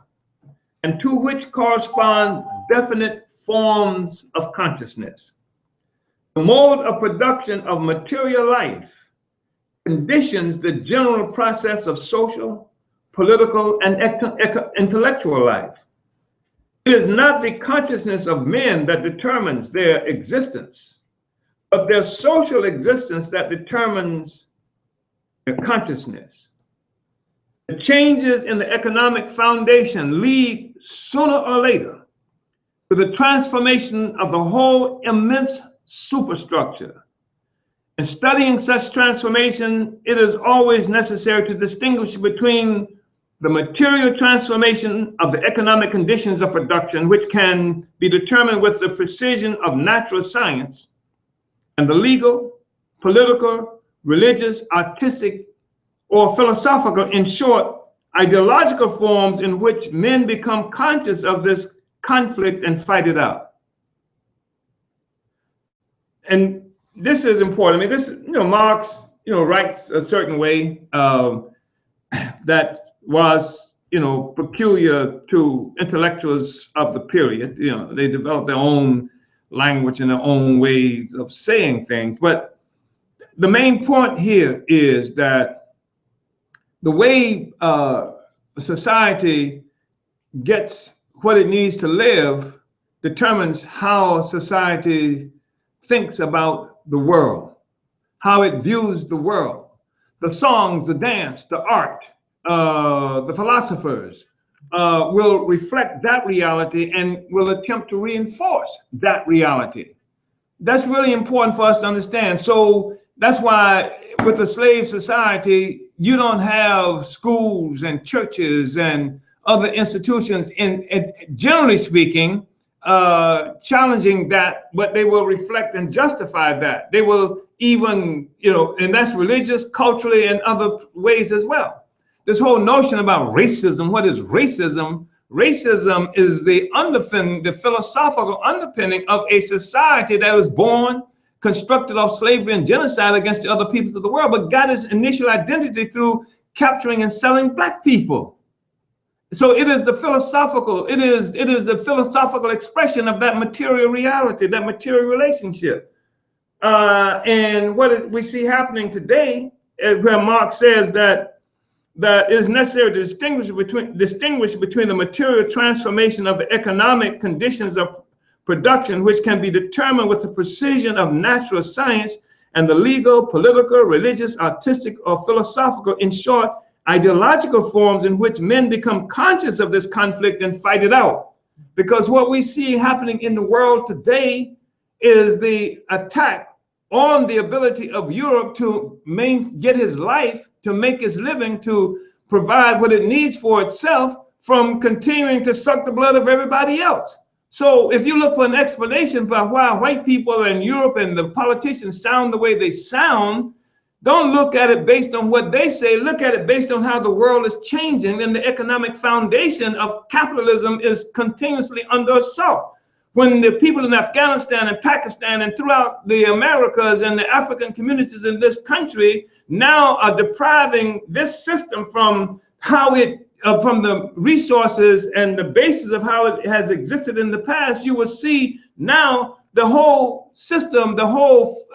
and to which correspond definite forms of consciousness. The mode of production of material life conditions the general process of social, political, and intellectual life. It is not the consciousness of men that determines their existence, but their social existence that determines their consciousness. The changes in the economic foundation lead sooner or later to the transformation of the whole immense superstructure. In studying such transformation, it is always necessary to distinguish between the material transformation of the economic conditions of production, which can be determined with the precision of natural science, and the legal, political, religious, artistic, or philosophical, in short, ideological forms in which men become conscious of this conflict and fight it out. And this is important. I mean, this, Marx, writes a certain way that was, peculiar to intellectuals of the period. They developed their own language and their own ways of saying things. But the main point here is that the way society gets what it needs to live determines how society thinks about the world, how it views the world. The songs, the dance, the art, the philosophers will reflect that reality and will attempt to reinforce that reality. That's really important for us to understand. So that's why with a slave society, you don't have schools and churches and other institutions, and generally speaking, challenging that, but they will reflect and justify that. They will even, and that's religious, culturally, and other ways as well. This whole notion about racism, what is racism? Racism is the underpinning, the philosophical underpinning of a society that was born, constructed of slavery and genocide against the other peoples of the world, but got its initial identity through capturing and selling black people. So it is the philosophical, it is the philosophical expression of that material reality, that material relationship. And what we see happening today, where Marx says that it is necessary to distinguish between the material transformation of the economic conditions of production, which can be determined with the precision of natural science, and the legal, political, religious, artistic, or philosophical, in short, ideological forms in which men become conscious of this conflict and fight it out. Because what we see happening in the world today is the attack on the ability of Europe to get his life, to make his living, to provide what it needs for itself, from continuing to suck the blood of everybody else. So if you look for an explanation for why white people in Europe and the politicians sound the way they sound, don't look at it based on what they say. Look at it based on how the world is changing, and the economic foundation of capitalism is continuously under assault. When the people in Afghanistan and Pakistan and throughout the Americas and the African communities in this country now are depriving this system from how it, from the resources and the basis of how it has existed in the past, you will see now the whole system, the whole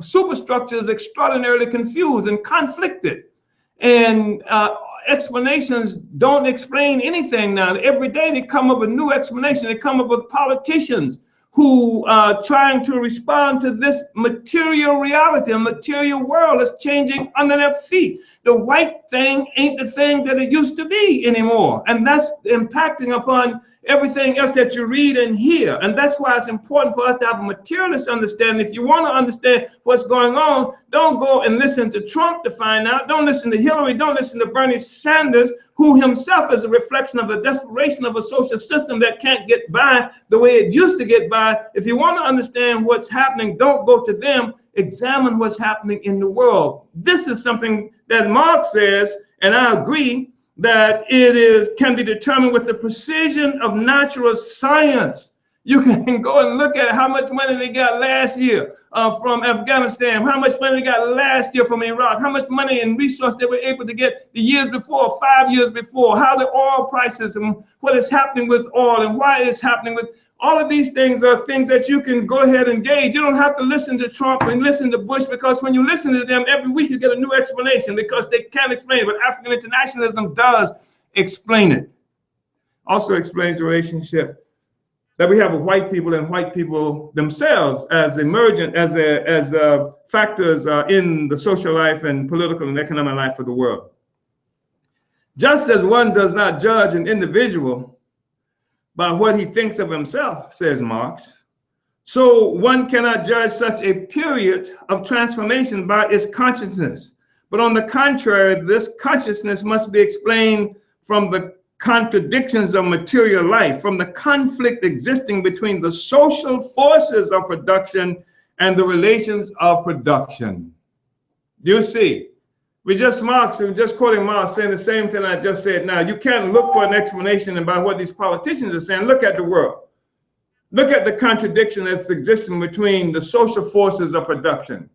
superstructure is extraordinarily confused and conflicted. And explanations don't explain anything now. Every day they come up with new explanation. They come up with politicians who are trying to respond to this material reality. A material world is changing under their feet. The white thing ain't the thing that it used to be anymore. And that's impacting upon everything else that you read and hear. And that's why it's important for us to have a materialist understanding. If you want to understand what's going on, don't go and listen to Trump to find out. Don't listen to Hillary. Don't listen to Bernie Sanders, who himself is a reflection of the desperation of a social system that can't get by the way it used to get by. If you want to understand what's happening, don't go to them. examine what's happening in the world. This is something that Marx says, and I agree, that can be determined with the precision of natural science. You can go and look at how much money they got last year from Afghanistan, how much money they got last year from Iraq, how much money and resource they were able to get the years before, 5 years before, how the oil prices and what is happening with oil and why it's happening with all of these things are things that you can go ahead and gauge. You don't have to listen to Trump and listen to Bush, because when you listen to them every week, you get a new explanation because they can't explain it. But African internationalism does explain it. Also explains the relationship that we have with white people and white people themselves as emergent, as factors in the social life and political and economic life of the world. Just as one does not judge an individual by what he thinks of himself, says Marx, so one cannot judge such a period of transformation by its consciousness. But on the contrary, this consciousness must be explained from the contradictions of material life, from the conflict existing between the social forces of production and the relations of production. Do you see? We're just quoting Marx, saying the same thing I just said now. You can't look for an explanation about what these politicians are saying. Look at the world. Look at the contradiction that's existing between the social forces of production,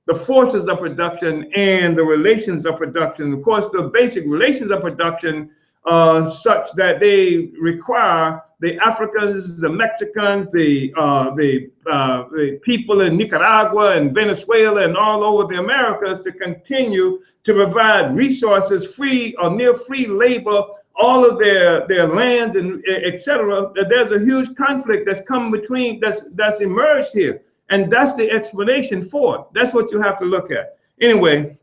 the forces of production, and the relations of production. Of course, the basic relations of production are such that they require the Africans, the Mexicans, the people in Nicaragua and Venezuela and all over the Americas to continue to provide resources, free or near free labor, all of their lands and etc. There's a huge conflict that's come between, that's emerged here, and that's the explanation for it. That's what you have to look at. Anyway,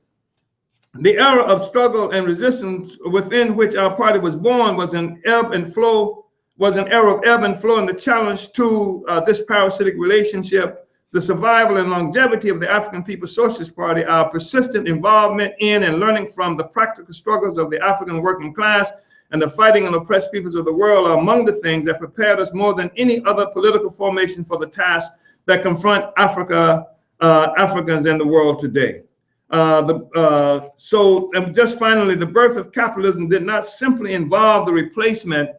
the era of struggle and resistance within which our party was born was an era of ebb and flow, and the challenge to this parasitic relationship, the survival and longevity of the African People's Socialist Party, our persistent involvement in and learning from the practical struggles of the African working class and the fighting and oppressed peoples of the world are among the things that prepared us more than any other political formation for the tasks that confront Africans in the world today. Just finally, the birth of capitalism did not simply involve the replacement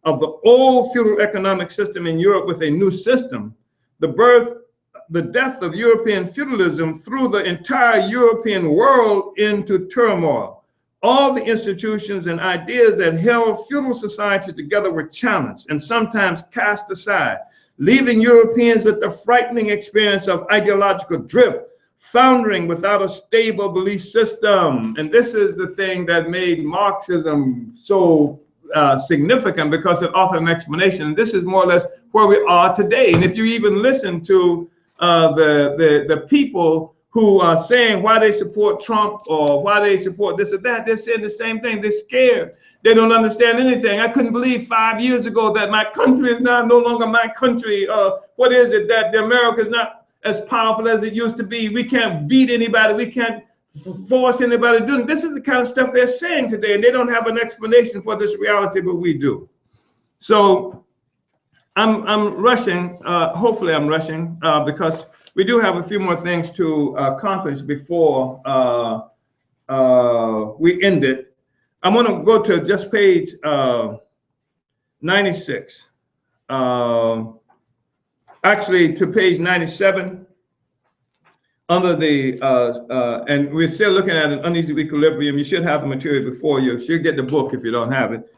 of the old feudal economic system in Europe with a new system. The death of European feudalism threw the entire European world into turmoil. All the institutions and ideas that held feudal society together were challenged and sometimes cast aside, leaving Europeans with the frightening experience of ideological drift, foundering without a stable belief system. And this is the thing that made Marxism so significant, because it offered an explanation. This is more or less where we are today. And if you even listen to the people who are saying why they support Trump or why they support this or that, they're saying the same thing. They're scared. They don't understand anything. I couldn't believe 5 years ago that my country is now no longer my country. What is it that the America is not as powerful as it used to be? We can't beat anybody. We can't force anybody to do it. This is the kind of stuff they're saying today, and they don't have an explanation for this reality, but we do. So I'm rushing. Hopefully I'm rushing because we do have a few more things to accomplish before we end it. I'm going to go to just page 96. Actually, to page 97. Under the, and we're still looking at an uneasy equilibrium. You should have the material before you. You should get the book if you don't have it.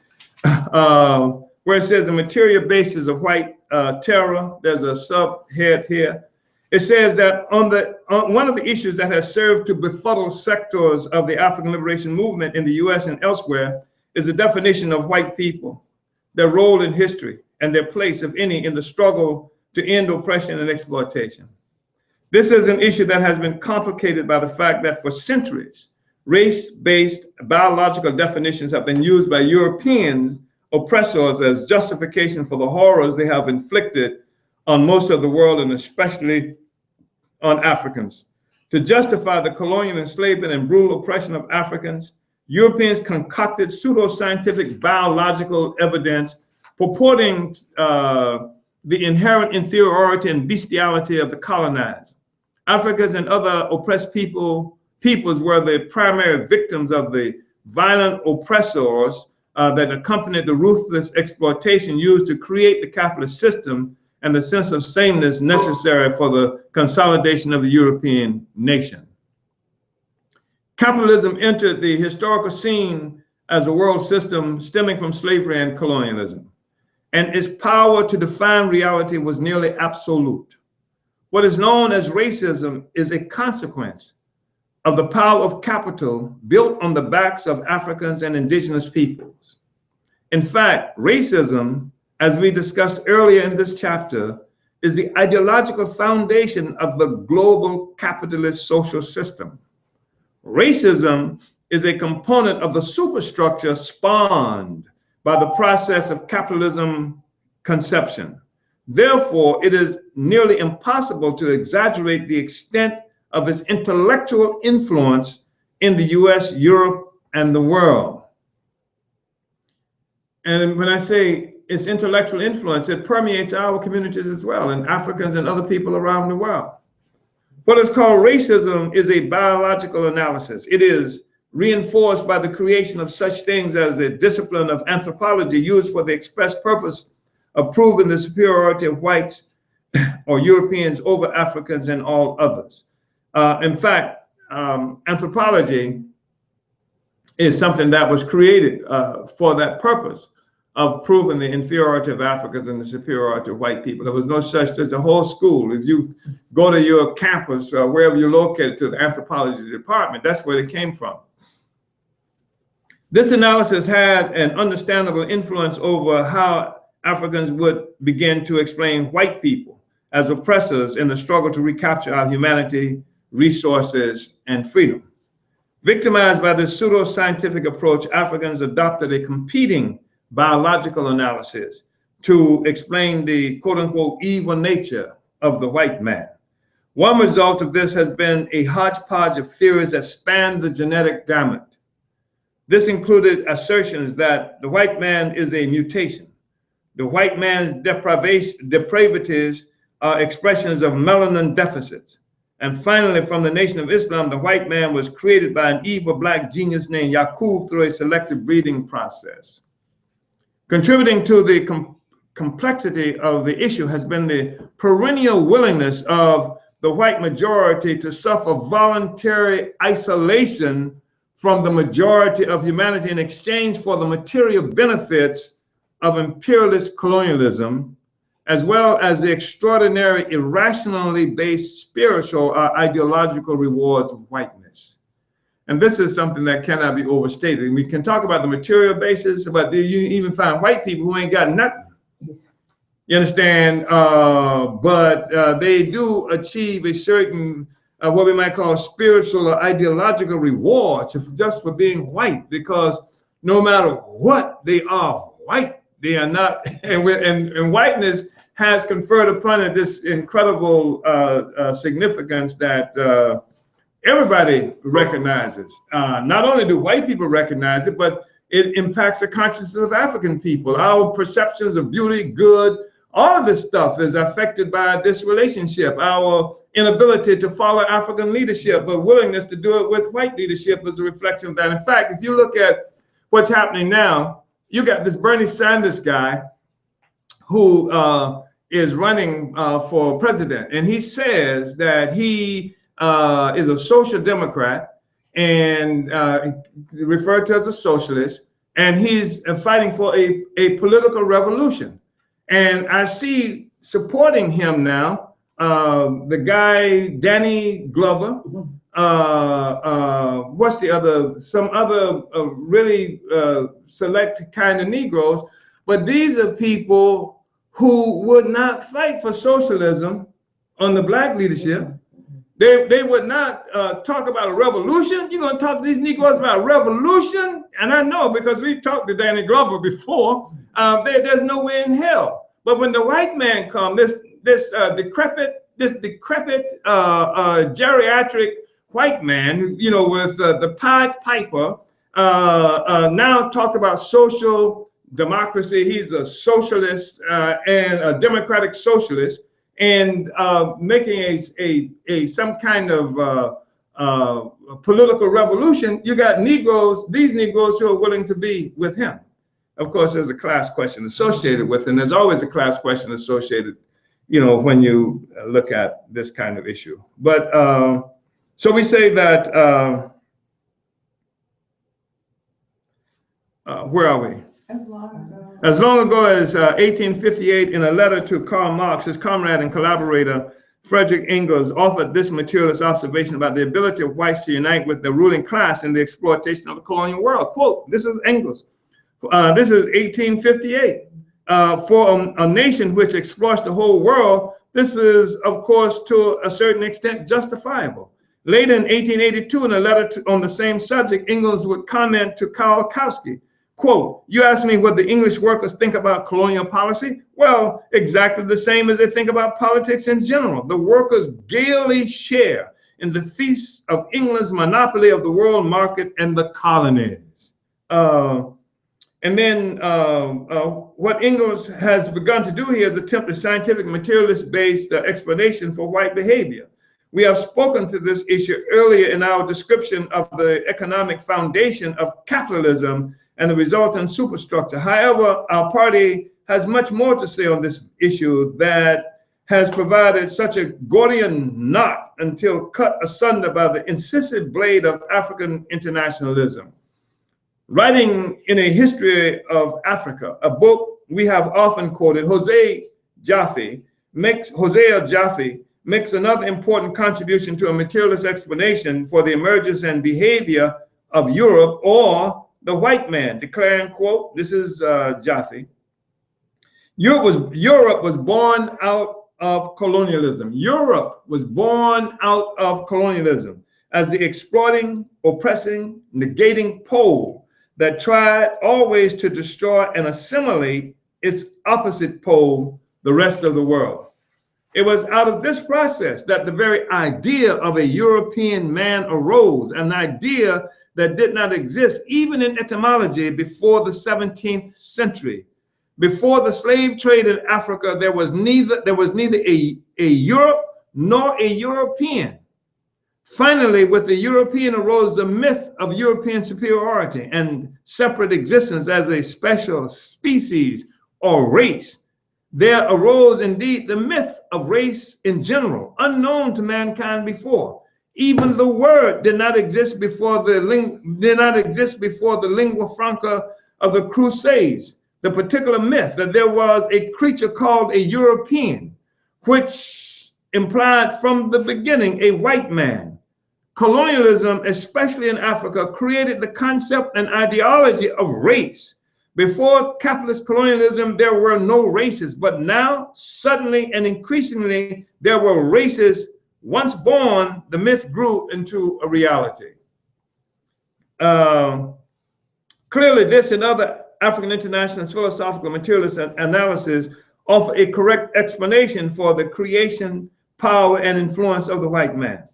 Where it says the material basis of white terror, there's a subhead here. It says that one of the issues that has served to befuddle sectors of the African liberation movement in the US and elsewhere is the definition of white people, their role in history, and their place, if any, in the struggle to end oppression and exploitation. This is an issue that has been complicated by the fact that for centuries, race-based biological definitions have been used by Europeans oppressors as justification for the horrors they have inflicted on most of the world, and especially on Africans. To justify the colonial enslavement and brutal oppression of Africans, Europeans concocted pseudoscientific biological evidence purporting the inherent inferiority and bestiality of the colonized. Africans and other oppressed peoples were the primary victims of the violent oppressors that accompanied the ruthless exploitation used to create the capitalist system and the sense of sameness necessary for the consolidation of the European nation. Capitalism entered the historical scene as a world system stemming from slavery and colonialism, and its power to define reality was nearly absolute. What is known as racism is a consequence of the power of capital built on the backs of Africans and indigenous peoples. In fact, racism, as we discussed earlier in this chapter, is the ideological foundation of the global capitalist social system. Racism is a component of the superstructure spawned by the process of capitalism conception. Therefore, it is nearly impossible to exaggerate the extent of its intellectual influence in the US, Europe, and the world. And when I say its intellectual influence, it permeates our communities as well, and Africans and other people around the world. What is called racism is a biological analysis. It is reinforced by the creation of such things as the discipline of anthropology used for the express purpose of proving the superiority of whites or Europeans over Africans and all others. In fact, anthropology is something that was created for that purpose of proving the inferiority of Africans and the superiority of white people. There was no such, there's a whole school. If you go to your campus, wherever you're located, to the anthropology department, that's where it came from. This analysis had an understandable influence over how Africans would begin to explain white people as oppressors in the struggle to recapture our humanity, resources, and freedom. Victimized by this pseudo-scientific approach, Africans adopted a competing biological analysis to explain the quote-unquote evil nature of the white man. One result of this has been a hodgepodge of theories that span the genetic gamut. This included assertions that the white man is a mutation. The white man's depravities are expressions of melanin deficits. And finally, from the Nation of Islam, the white man was created by an evil black genius named Yaqub through a selective breeding process. Contributing to the complexity of the issue has been the perennial willingness of the white majority to suffer voluntary isolation from the majority of humanity in exchange for the material benefits of imperialist colonialism, as well as the extraordinary irrationally based spiritual or ideological rewards of whiteness. And this is something that cannot be overstated. We can talk about the material basis, but do you even find white people who ain't got nothing? You understand? But they do achieve a certain, what we might call spiritual or ideological rewards just for being white, because no matter what, they are white. They are not, and whiteness has conferred upon it this incredible significance that everybody recognizes. Not only do white people recognize it, but it impacts the consciousness of African people. Our perceptions of beauty, good, all of this stuff is affected by this relationship. Our inability to follow African leadership, but willingness to do it with white leadership is a reflection of that. In fact, if you look at what's happening now, you got this Bernie Sanders guy who is running for president, and he says that he is a social democrat and referred to as a socialist, and he's fighting for a political revolution. And I see supporting him now the guy Danny Glover, what's the other, some other really select kind of Negroes, but these are people who would not fight for socialism on the black leadership. They would not talk about a revolution. You're going to talk to these Negroes about revolution? And I know, because we've talked to Danny Glover before, there's no way in hell. But when the white man comes, this decrepit geriatric white man, you know, with the Pied Piper, now talk about social democracy. He's a socialist and a democratic socialist. and making some kind of political revolution, you got Negroes, these Negroes who are willing to be with him. Of course, there's a class question associated with it, and there's always a class question associated, you know, when you look at this kind of issue. But so we say that, where are we? As long ago as 1858, in a letter to Karl Marx, his comrade and collaborator, Friedrich Engels, offered this materialist observation about the ability of whites to unite with the ruling class in the exploitation of the colonial world. Quote, this is Engels. This is 1858. For a nation which exploits the whole world, this is, of course, to a certain extent justifiable. Later in 1882, in a letter on the same subject, Engels would comment to Karl Kautsky, quote, you asked me what the English workers think about colonial policy? Well, exactly the same as they think about politics in general. The workers gaily share in the feast of England's monopoly of the world market and the colonies. And then what Engels has begun to do here is attempt a scientific materialist-based explanation for white behavior. We have spoken to this issue earlier in our description of the economic foundation of capitalism and the resultant superstructure. However, our party has much more to say on this issue that has provided such a Gordian knot until cut asunder by the incisive blade of African internationalism. Writing in a history of Africa, a book we have often quoted, Hosea Jaffe makes another important contribution to a materialist explanation for the emergence and behavior of Europe or the white man, declaring, quote, this is Jaffe, Europe was born out of colonialism. Europe was born out of colonialism as the exploiting, oppressing, negating pole that tried always to destroy and assimilate its opposite pole, the rest of the world. It was out of this process that the very idea of a European man arose, an idea that did not exist even in etymology before the 17th century. Before the slave trade in Africa, there was neither a Europe nor a European. Finally, with the European arose the myth of European superiority and separate existence as a special species or race. There arose indeed the myth of race in general, unknown to mankind before. Even the word did not exist before the lingua franca of the Crusades. The particular myth that there was a creature called a European, which implied from the beginning a white man. Colonialism, especially in Africa, created the concept and ideology of race. Before capitalist colonialism, there were no races, but now suddenly and increasingly there were races. Once born, the myth grew into a reality. Clearly, this and other African internationalist philosophical materialist analysis offer a correct explanation for the creation, power, and influence of the white man.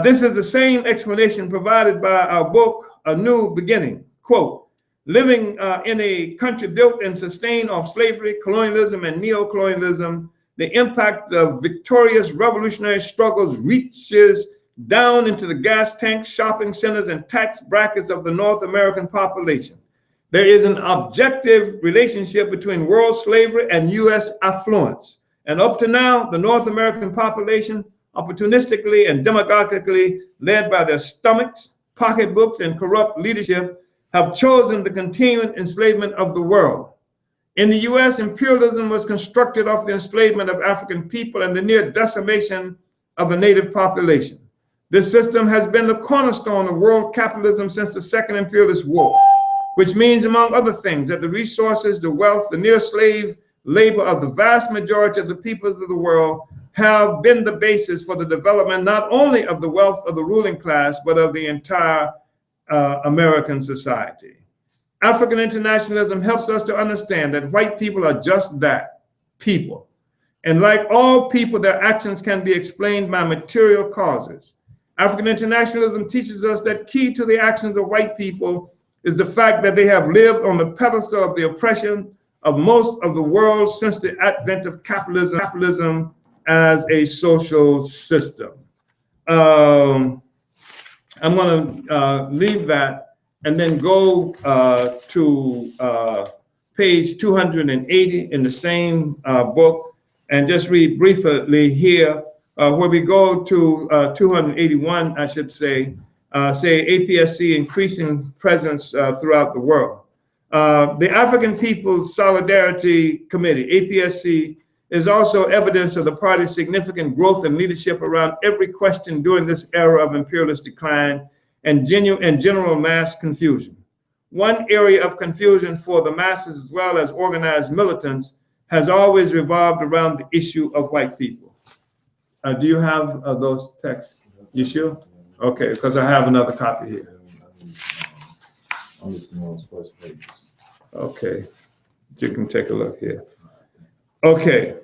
This is the same explanation provided by our book, A New Beginning. Quote, living in a country built and sustained off slavery, colonialism, and neo-colonialism, the impact of victorious revolutionary struggles reaches down into the gas tanks, shopping centers, and tax brackets of the North American population. There is an objective relationship between world slavery and U.S. affluence. And up to now, the North American population, opportunistically and demagogically led by their stomachs, pocketbooks, and corrupt leadership, have chosen the continuing enslavement of the world. In the U.S., imperialism was constructed off the enslavement of African people and the near decimation of the native population. This system has been the cornerstone of world capitalism since the Second Imperialist War, which means, among other things, that the resources, the wealth, the near slave labor of the vast majority of the peoples of the world have been the basis for the development not only of the wealth of the ruling class, but of the entire American society. African internationalism helps us to understand that white people are just that, people. And like all people, their actions can be explained by material causes. African internationalism teaches us that key to the actions of white people is the fact that they have lived on the pedestal of the oppression of most of the world since the advent of capitalism as a social system. I'm going to leave that and then go to page 280 in the same book and just read briefly here where we go to 281, I should say APSC increasing presence throughout the world. The African People's Solidarity Committee, APSC, is also evidence of the party's significant growth and leadership around every question during this era of imperialist decline and general mass confusion. One area of confusion for the masses as well as organized militants has always revolved around the issue of white people. Do you have those texts? You sure? Okay, because I have another copy here. I'm just on those first pages. Okay, you can take a look here. Okay.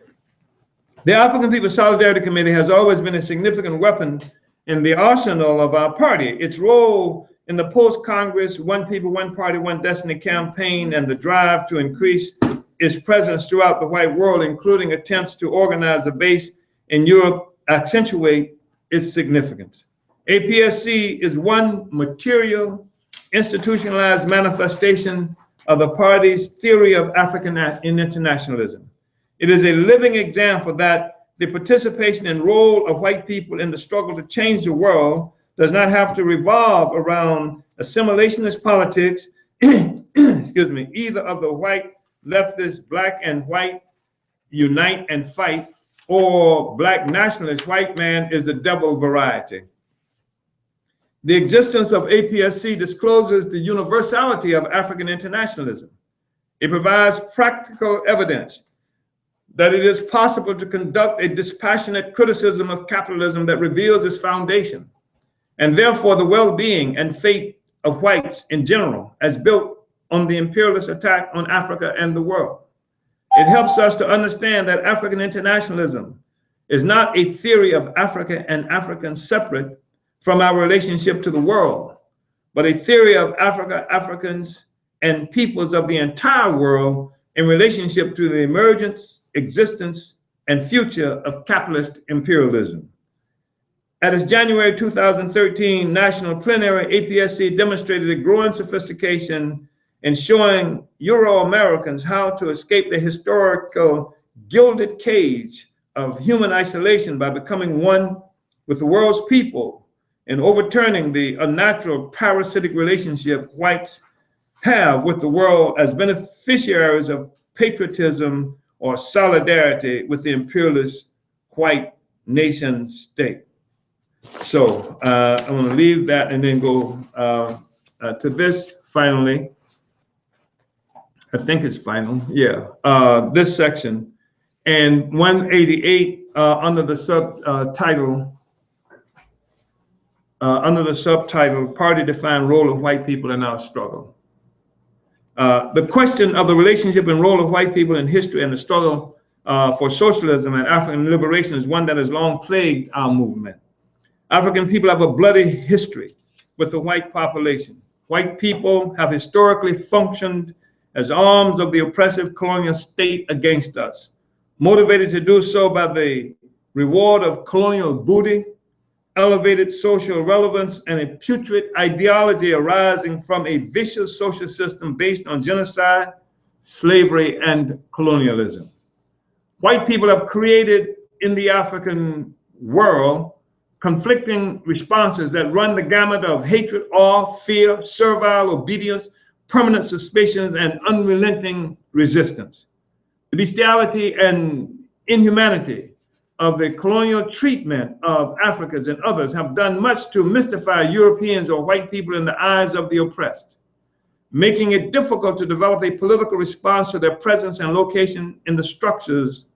The African People's Solidarity Committee has always been a significant weapon in the arsenal of our party. Its role in the post-Congress One People, One Party, One Destiny campaign and the drive to increase its presence throughout the white world, including attempts to organize a base in Europe, accentuate its significance. APSC is one material, institutionalized manifestation of the party's theory of African internationalism. It is a living example that the participation and role of white people in the struggle to change the world does not have to revolve around assimilationist politics, excuse me, either of the white leftist, black and white unite and fight, or black nationalist, white man is the devil variety. The existence of APSC discloses the universality of African internationalism. It provides practical evidence that it is possible to conduct a dispassionate criticism of capitalism that reveals its foundation, and therefore the well-being and fate of whites in general, as built on the imperialist attack on Africa and the world. It helps us to understand that African internationalism is not a theory of Africa and Africans separate from our relationship to the world, but a theory of Africa, Africans, and peoples of the entire world in relationship to the emergence, existence, and future of capitalist imperialism. At its January 2013 National Plenary, APSC demonstrated a growing sophistication in showing Euro-Americans how to escape the historical gilded cage of human isolation by becoming one with the world's people and overturning the unnatural parasitic relationship whites have with the world as beneficiaries of patriotism or solidarity with the imperialist white nation state. So I'm going to leave that and then go to this finally. I think it's final, yeah. This section and 188 under the subtitle, Party-Defined Role of White People in Our Struggle. The question of the relationship and role of white people in history and the struggle for socialism and African liberation is one that has long plagued our movement. African people have a bloody history with the white population. White people have historically functioned as arms of the oppressive colonial state against us, motivated to do so by the reward of colonial booty, elevated social relevance, and a putrid ideology arising from a vicious social system based on genocide, slavery, and colonialism. White people have created in the African world conflicting responses that run the gamut of hatred, awe, fear, servile obedience, permanent suspicions, and unrelenting resistance. The bestiality and inhumanity of the colonial treatment of Africans and others have done much to mystify Europeans or white people in the eyes of the oppressed, making it difficult to develop a political response to their presence and location in the structures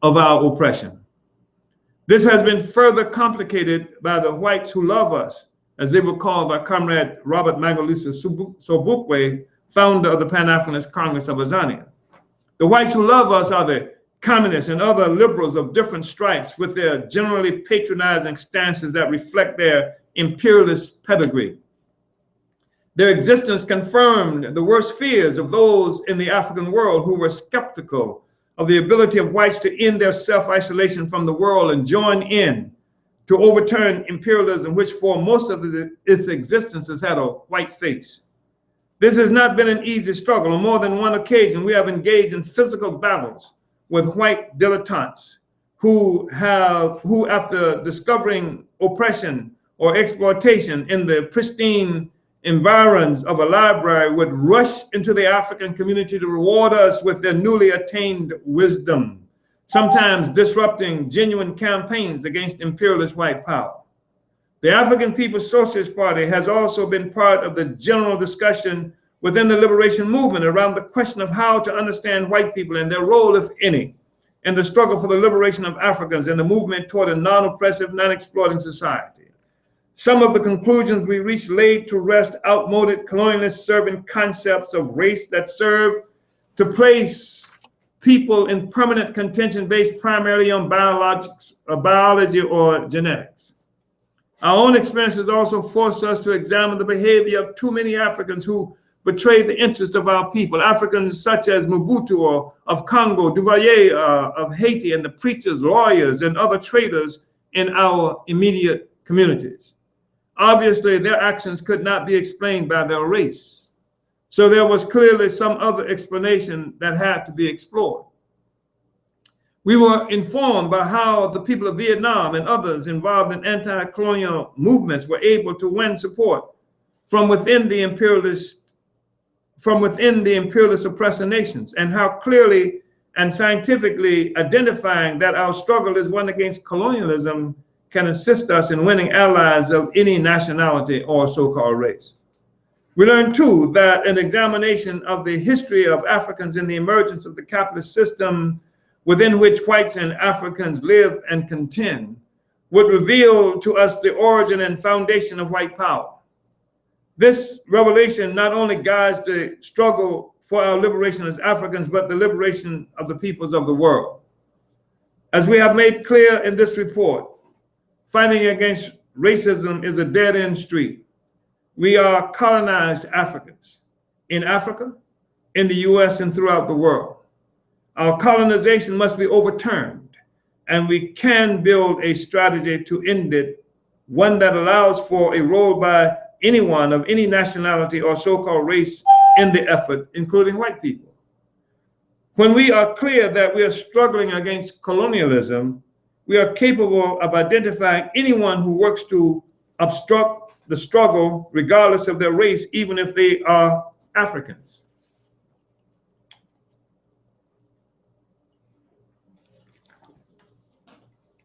of our oppression. This has been further complicated by the whites who love us, as they were called by Comrade Robert Mangalisha Sobukwe, founder of the Pan-Africanist Congress of Azania. The whites who love us are the communists and other liberals of different stripes with their generally patronizing stances that reflect their imperialist pedigree. Their existence confirmed the worst fears of those in the African world who were skeptical of the ability of whites to end their self-isolation from the world and join in to overturn imperialism, which for most of its existence has had a white face. This has not been an easy struggle. On more than one occasion, we have engaged in physical battles with white dilettantes who, after discovering oppression or exploitation in the pristine environs of a library, would rush into the African community to reward us with their newly attained wisdom, sometimes disrupting genuine campaigns against imperialist white power. The African People's Socialist Party has also been part of the general discussion within the liberation movement around the question of how to understand white people and their role, if any, in the struggle for the liberation of Africans and the movement toward a non-oppressive, non-exploiting society. Some of the conclusions we reached laid to rest outmoded colonialist-serving concepts of race that serve to place people in permanent contention based primarily on biology or genetics. Our own experiences also forced us to examine the behavior of too many Africans who betrayed the interest of our people. Africans such as Mobutu of Congo, Duvalier of Haiti, and the preachers, lawyers, and other traders in our immediate communities. Obviously, their actions could not be explained by their race. So there was clearly some other explanation that had to be explored. We were informed by how the people of Vietnam and others involved in anti-colonial movements were able to win support from within the imperialist oppressor nations, and how clearly and scientifically identifying that our struggle is one against colonialism can assist us in winning allies of any nationality or so-called race. We learned too that an examination of the history of Africans in the emergence of the capitalist system within which whites and Africans live and contend would reveal to us the origin and foundation of white power. This revelation not only guides the struggle for our liberation as Africans, but the liberation of the peoples of the world. As we have made clear in this report, fighting against racism is a dead-end street. We are colonized Africans in Africa, in the US, and throughout the world. Our colonization must be overturned, and we can build a strategy to end it, one that allows for a role by anyone of any nationality or so-called race in the effort, including white people. When we are clear that we are struggling against colonialism, we are capable of identifying anyone who works to obstruct the struggle, regardless of their race, even if they are Africans.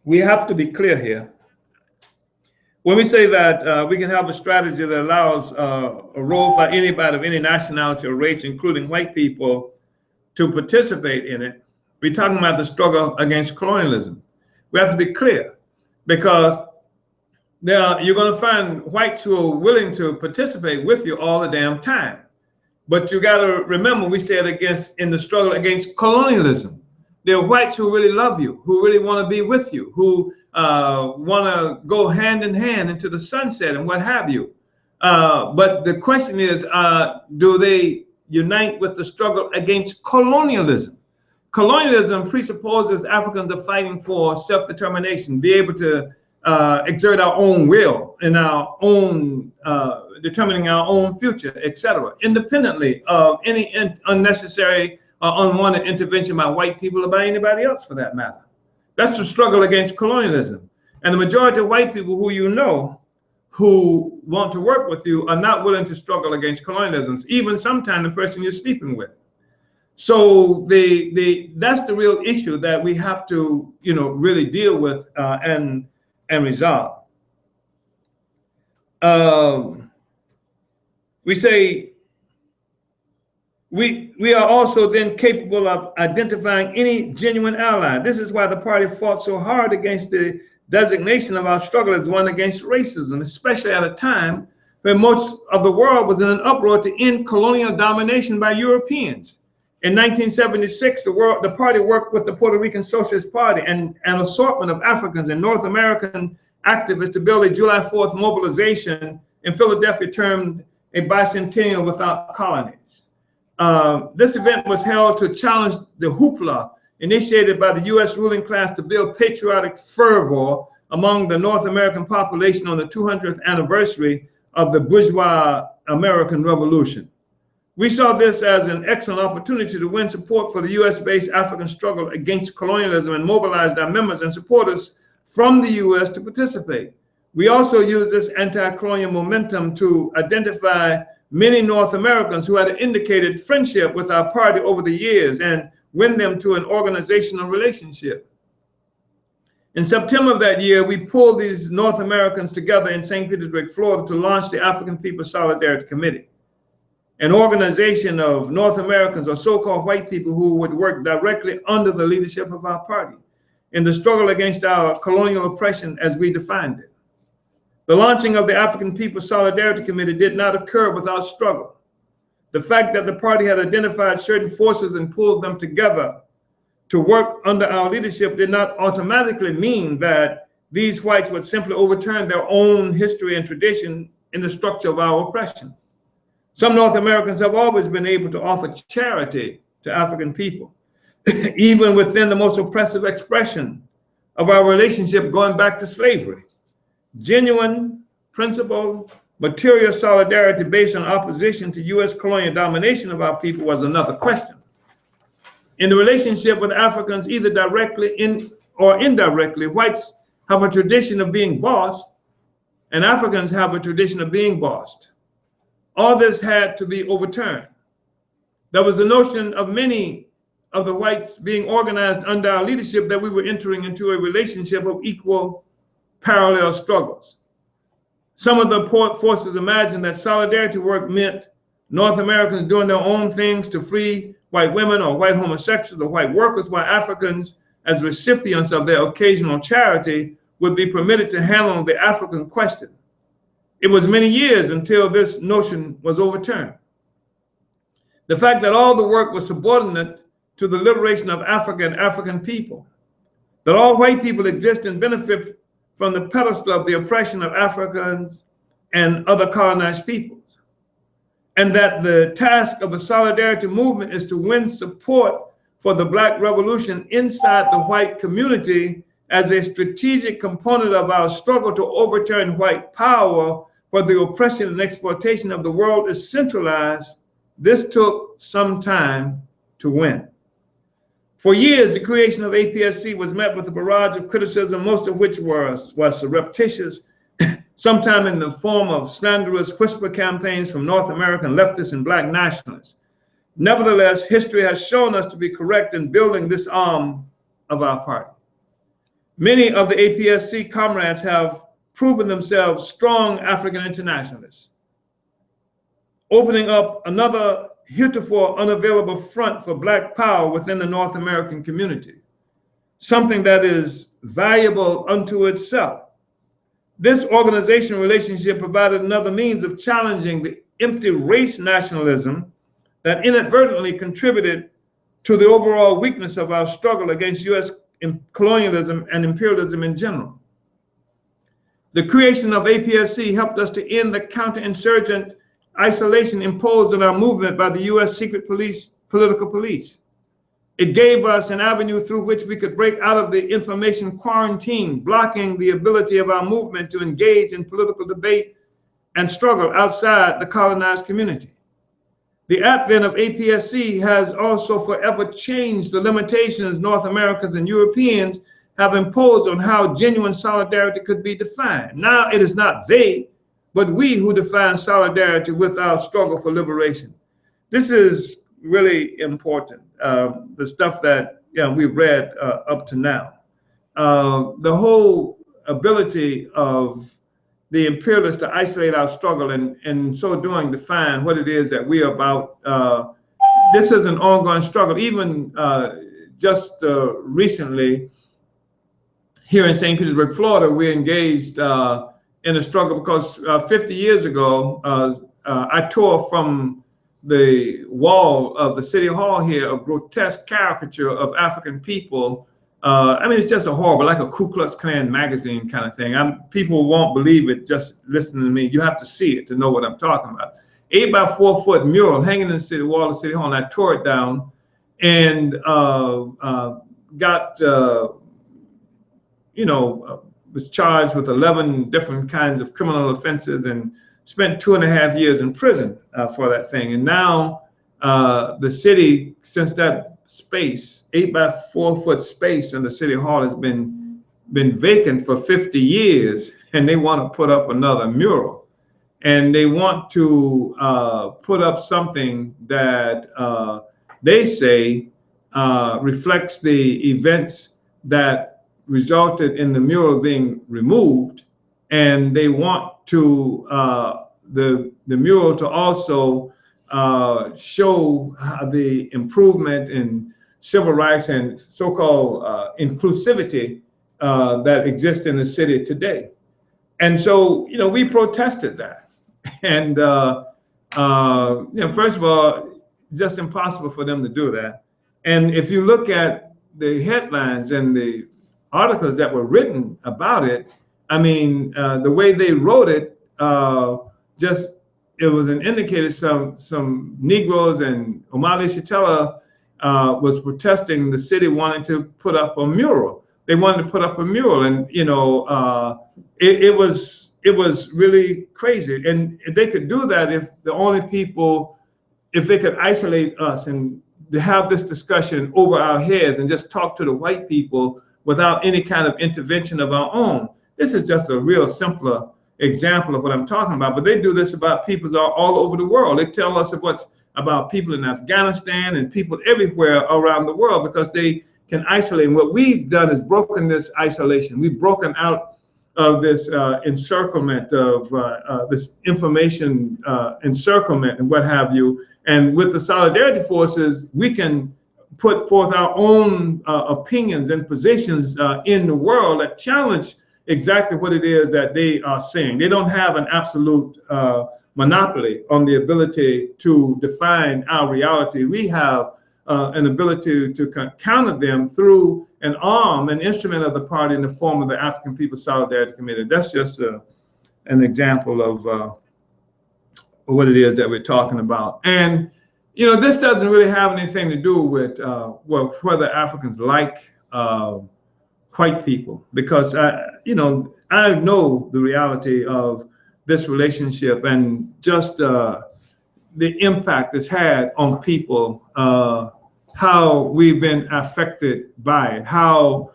We have to be clear here. When we say that we can have a strategy that allows a role by anybody of any nationality or race, including white people, to participate in it, we're talking about the struggle against colonialism. We have to be clear, because you're going to find whites who are willing to participate with you all the damn time. But you got to remember, we said in the struggle against colonialism. There are whites who really love you, who really want to be with you, who want to go hand in hand into the sunset and what have you. But the question is, do they unite with the struggle against colonialism? Colonialism presupposes Africans are fighting for self-determination, be able to exert our own will in our own, determining our own future, etc., independently of any unnecessary or unwanted intervention by white people or by anybody else for that matter. That's the struggle against colonialism. And the majority of white people who you know who want to work with you are not willing to struggle against colonialism, even sometimes the person you're sleeping with. So that's the real issue that we have to, really deal with and resolve. We say we are also then capable of identifying any genuine ally. This is why the party fought so hard against the designation of our struggle as one against racism, especially at a time when most of the world was in an uproar to end colonial domination by Europeans. In 1976, the party worked with the Puerto Rican Socialist Party and an assortment of Africans and North American activists to build a July 4th mobilization in Philadelphia termed a bicentennial without colonies. This event was held to challenge the hoopla initiated by the U.S. ruling class to build patriotic fervor among the North American population on the 200th anniversary of the bourgeois American Revolution. We saw this as an excellent opportunity to win support for the U.S.-based African struggle against colonialism and mobilized our members and supporters from the U.S. to participate. We also used this anti-colonial momentum to identify many North Americans who had indicated friendship with our party over the years and win them to an organizational relationship. In September of that year, we pulled these North Americans together in St. Petersburg, Florida, to launch the African People's Solidarity Committee, an organization of North Americans or so-called white people who would work directly under the leadership of our party in the struggle against our colonial oppression as we defined it. The launching of the African People's Solidarity Committee did not occur without struggle. The fact that the party had identified certain forces and pulled them together to work under our leadership did not automatically mean that these whites would simply overturn their own history and tradition in the structure of our oppression. Some North Americans have always been able to offer charity to African people, even within the most oppressive expression of our relationship going back to slavery. Genuine, principled, material solidarity based on opposition to U.S. colonial domination of our people was another question. In the relationship with Africans, either directly or indirectly, whites have a tradition of being bossed, and Africans have a tradition of being bossed. All this had to be overturned. There was the notion of many of the whites being organized under our leadership that we were entering into a relationship of equal parallel struggles. Some of the forces imagined that solidarity work meant North Americans doing their own things to free white women or white homosexuals or white workers, while Africans, as recipients of their occasional charity, would be permitted to handle the African question. It was many years until this notion was overturned. The fact that all the work was subordinate to the liberation of Africa and African people, that all white people exist and benefit from the pedestal of the oppression of Africans and other colonized peoples, and that the task of the solidarity movement is to win support for the Black Revolution inside the white community as a strategic component of our struggle to overturn white power, where the oppression and exploitation of the world is centralized. This took some time to win. For years, the creation of APSC was met with a barrage of criticism, most of which was surreptitious, sometime in the form of slanderous whisper campaigns from North American leftists and Black nationalists. Nevertheless, history has shown us to be correct in building this arm of our party. Many of the APSC comrades have proven themselves strong African internationalists, opening up another heretofore unavailable front for Black power within the North American community, something that is valuable unto itself. This organizational relationship provided another means of challenging the empty race nationalism that inadvertently contributed to the overall weakness of our struggle against U.S. colonialism and imperialism in general. The creation of APSC helped us to end the counterinsurgent isolation imposed on our movement by the U.S. secret police, political police. It gave us an avenue through which we could break out of the information quarantine, blocking the ability of our movement to engage in political debate and struggle outside the colonized community. The advent of APSC has also forever changed the limitations North Americans and Europeans have imposed on how genuine solidarity could be defined. Now it is not they, but we who define solidarity with our struggle for liberation. This is really important, the stuff that we've read up to now. The whole ability of the imperialists to isolate our struggle and in so doing define what it is that we are about. This is an ongoing struggle. Even just recently, here in St. Petersburg, Florida, we engaged in a struggle because 50 years ago, I tore from the wall of the city hall here a grotesque caricature of African people. I mean, it's just a horrible, like a Ku Klux Klan magazine kind of thing. People won't believe it just listening to me. You have to see it to know what I'm talking about. 8 by 4 foot mural hanging in the city wall of City Hall, and I tore it down. And got, was charged with 11 different kinds of criminal offenses and spent 2.5 years in prison for that thing. And now the city, since that space, 8-by-4-foot space in the city hall has been vacant for 50 years, and they want to put up another mural. And they want to put up something that they say reflects the events that resulted in the mural being removed, and they want to the mural to also show the improvement in civil rights and so-called inclusivity that exists in the city today. And so, we protested that. And first of all, just impossible for them to do that. And if you look at the headlines and the articles that were written about it, I mean, the way they wrote it, it was an indicator some Negroes and Omali Yeshitela was protesting the city wanting to put up a mural. They wanted to put up a mural, and it was really crazy. And they could do that if they could isolate us and to have this discussion over our heads and just talk to the white people without any kind of intervention of our own. This is just a real simpler example of what I'm talking about, but they do this about peoples all over the world. They tell us about people in Afghanistan and people everywhere around the world because they can isolate. And what we've done is broken this isolation. We've broken out of this encirclement of this information encirclement and what have you. And with the solidarity forces, we can put forth our own opinions and positions in the world that challenge exactly what it is that they are saying. They don't have an absolute monopoly on the ability to define our reality. We have an ability to counter them through an instrument of the party in the form of the African People's Solidarity Committee. That's just an example of what it is that we're talking about. And this doesn't really have anything to do with whether Africans like white people, because I know the reality of this relationship and just the impact it's had on people, how we've been affected by it, how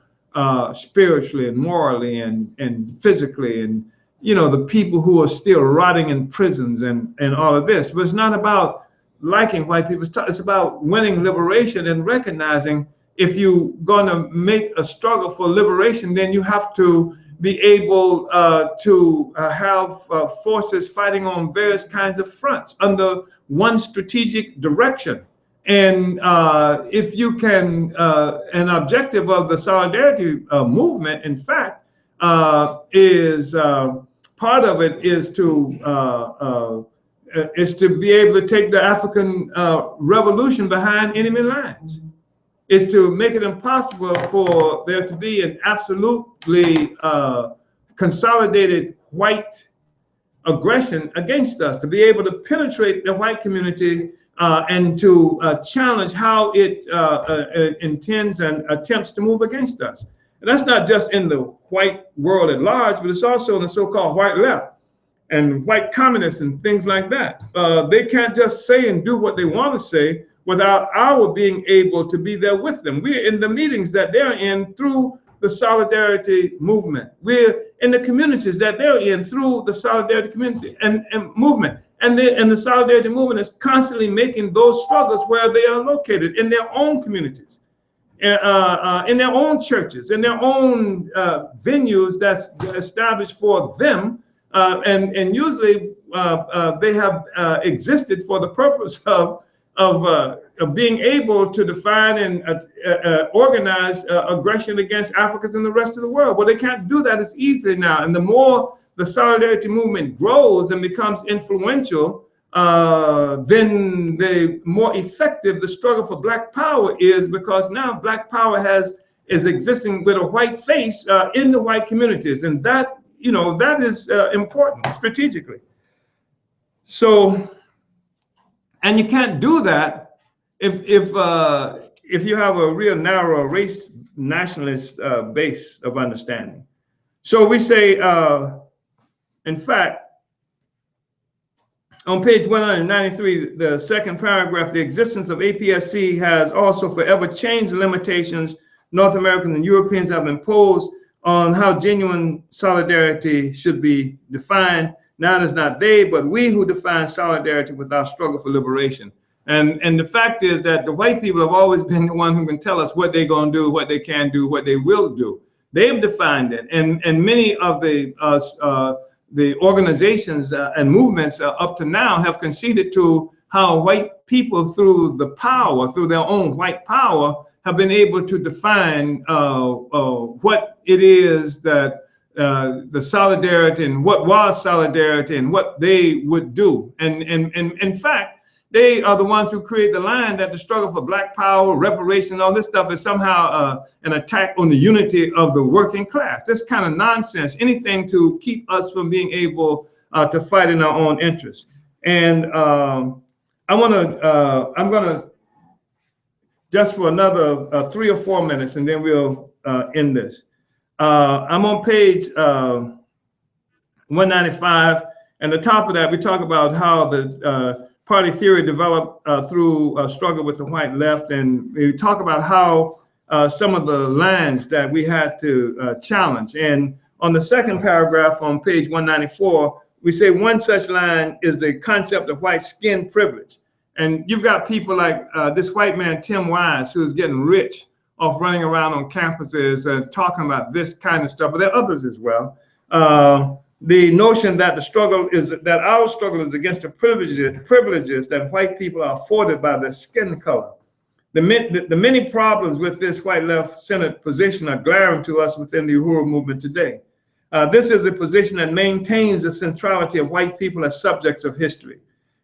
spiritually and morally and physically, and the people who are still rotting in prisons and all of this. But it's not about liking white people. It's about winning liberation and recognizing if you're going to make a struggle for liberation, then you have to be able to have forces fighting on various kinds of fronts under one strategic direction. And if you can, an objective of the solidarity movement, in fact, is part of it is to be able to take the African revolution behind enemy lines. Is to make it impossible for there to be an absolutely consolidated white aggression against us, to be able to penetrate the white community and to challenge how it intends and attempts to move against us. And that's not just in the white world at large, but it's also in the so-called white left and white communists and things like that. They can't just say and do what they want to say without our being able to be there with them. We're in the meetings that they're in through the solidarity movement. We're in the communities that they're in through the solidarity community and movement. And the solidarity movement is constantly making those struggles where they are located in their own communities, in their own churches, in their own venues that's established for them. And usually they have existed for the purpose of being able to define and organize aggression against Africans and the rest of the world. Well, they can't do that as easily now. And the more the solidarity movement grows and becomes influential, then the more effective the struggle for Black power is, because now Black power is existing with a white face in the white communities, and that is important strategically. So. And you can't do that if if you have a real narrow race nationalist base of understanding. So we say, in fact, on page 193, the second paragraph, the existence of APSC has also forever changed the limitations North Americans and Europeans have imposed on how genuine solidarity should be defined. Now it is not they, but we who define solidarity with our struggle for liberation. And the fact is that the white people have always been the one who can tell us what they're going to do, what they can do, what they will do. They've defined it, and many of the organizations and movements up to now have conceded to how white people, through their own white power, have been able to define what it is that the solidarity and what was solidarity and what they would do. And in fact, they are the ones who create the line that the struggle for black power, reparation, all this stuff is somehow an attack on the unity of the working class. This kind of nonsense, anything to keep us from being able to fight in our own interest. And I'm gonna just for another 3 or 4 minutes, and then we'll end this. I'm on page 195, and the top of that, we talk about how the party theory developed through a struggle with the white left, and we talk about how some of the lines that we had to challenge. And on the second paragraph on page 194, we say one such line is the concept of white skin privilege. And you've got people like this white man, Tim Wise, who's getting rich off running around on campuses and talking about this kind of stuff, but there are others as well. The notion that our struggle is against the privileges that white people are afforded by their skin color. The many problems with this white left-centered position are glaring to us within the Uhuru movement today. This is a position that maintains the centrality of white people as subjects of history.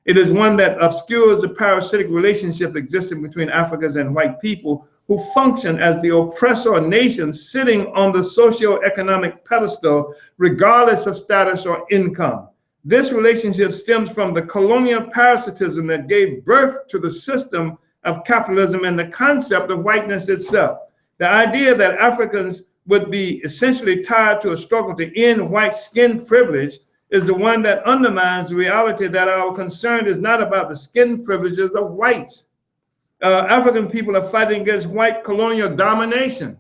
It is one that obscures the parasitic relationship existing between Africans and white people who function as the oppressor nation sitting on the socio-economic pedestal, regardless of status or income. This relationship stems from the colonial parasitism that gave birth to the system of capitalism and the concept of whiteness itself. The idea that Africans would be essentially tied to a struggle to end white skin privilege is the one that undermines the reality that our concern is not about the skin privileges of whites. African people are fighting against white colonial domination.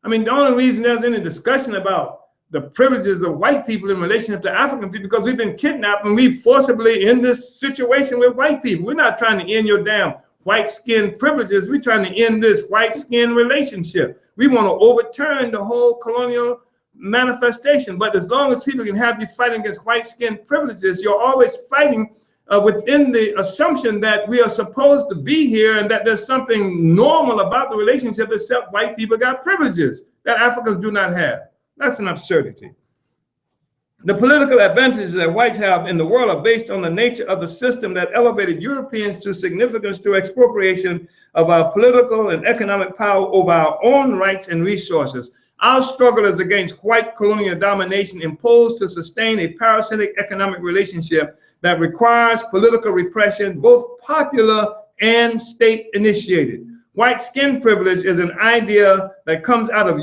I mean, the only reason there's any discussion about the privileges of white people in relationship to African people because we've been kidnapped and we forcibly in this situation with white people. We're not trying to end your damn white skin privileges. We're trying to end this white skin relationship. We want to overturn the whole colonial manifestation. But as long as people can have you fighting against white skin privileges, you're always fighting within the assumption that we are supposed to be here and that there's something normal about the relationship except white people got privileges that Africans do not have. That's an absurdity. The political advantages that whites have in the world are based on the nature of the system that elevated Europeans to significance through expropriation of our political and economic power over our own rights and resources. Our struggle is against white colonial domination imposed to sustain a parasitic economic relationship that requires political repression, both popular and state-initiated. White skin privilege is an idea that comes out of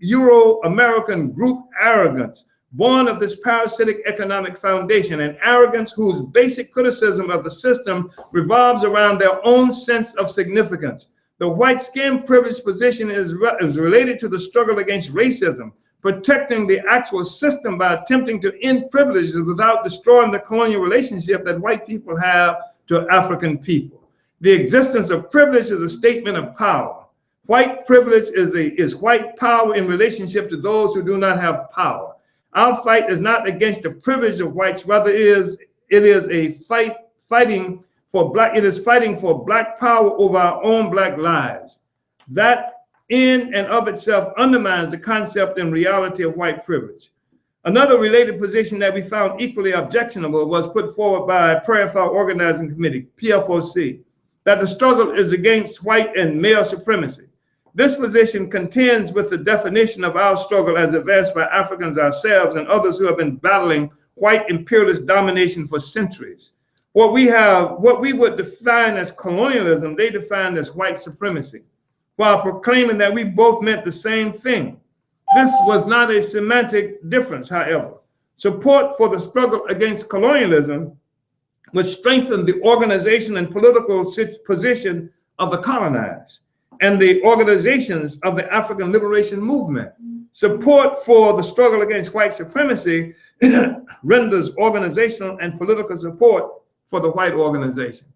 Euro-American group arrogance, born of this parasitic economic foundation, and arrogance whose basic criticism of the system revolves around their own sense of significance. The white skin privilege position is related to the struggle against racism, protecting the actual system by attempting to end privileges without destroying the colonial relationship that white people have to African people. The existence of privilege is a statement of power. White privilege is white power in relationship to those who do not have power. Our fight is not against the privilege of whites, rather it is fighting for black power over our own black lives. That in and of itself undermines the concept and reality of white privilege. Another related position that we found equally objectionable was put forward by Prayer for Our Organizing Committee, PFOC, that the struggle is against white and male supremacy. This position contends with the definition of our struggle as advanced by Africans ourselves and others who have been battling white imperialist domination for centuries. What we would define as colonialism, they define as white supremacy. while proclaiming that we both meant the same thing. This was not a semantic difference, however. Support for the struggle against colonialism would strengthen the organization and political position of the colonized and the organizations of the African liberation movement. Support for the struggle against white supremacy renders organizational and political support for the white organization.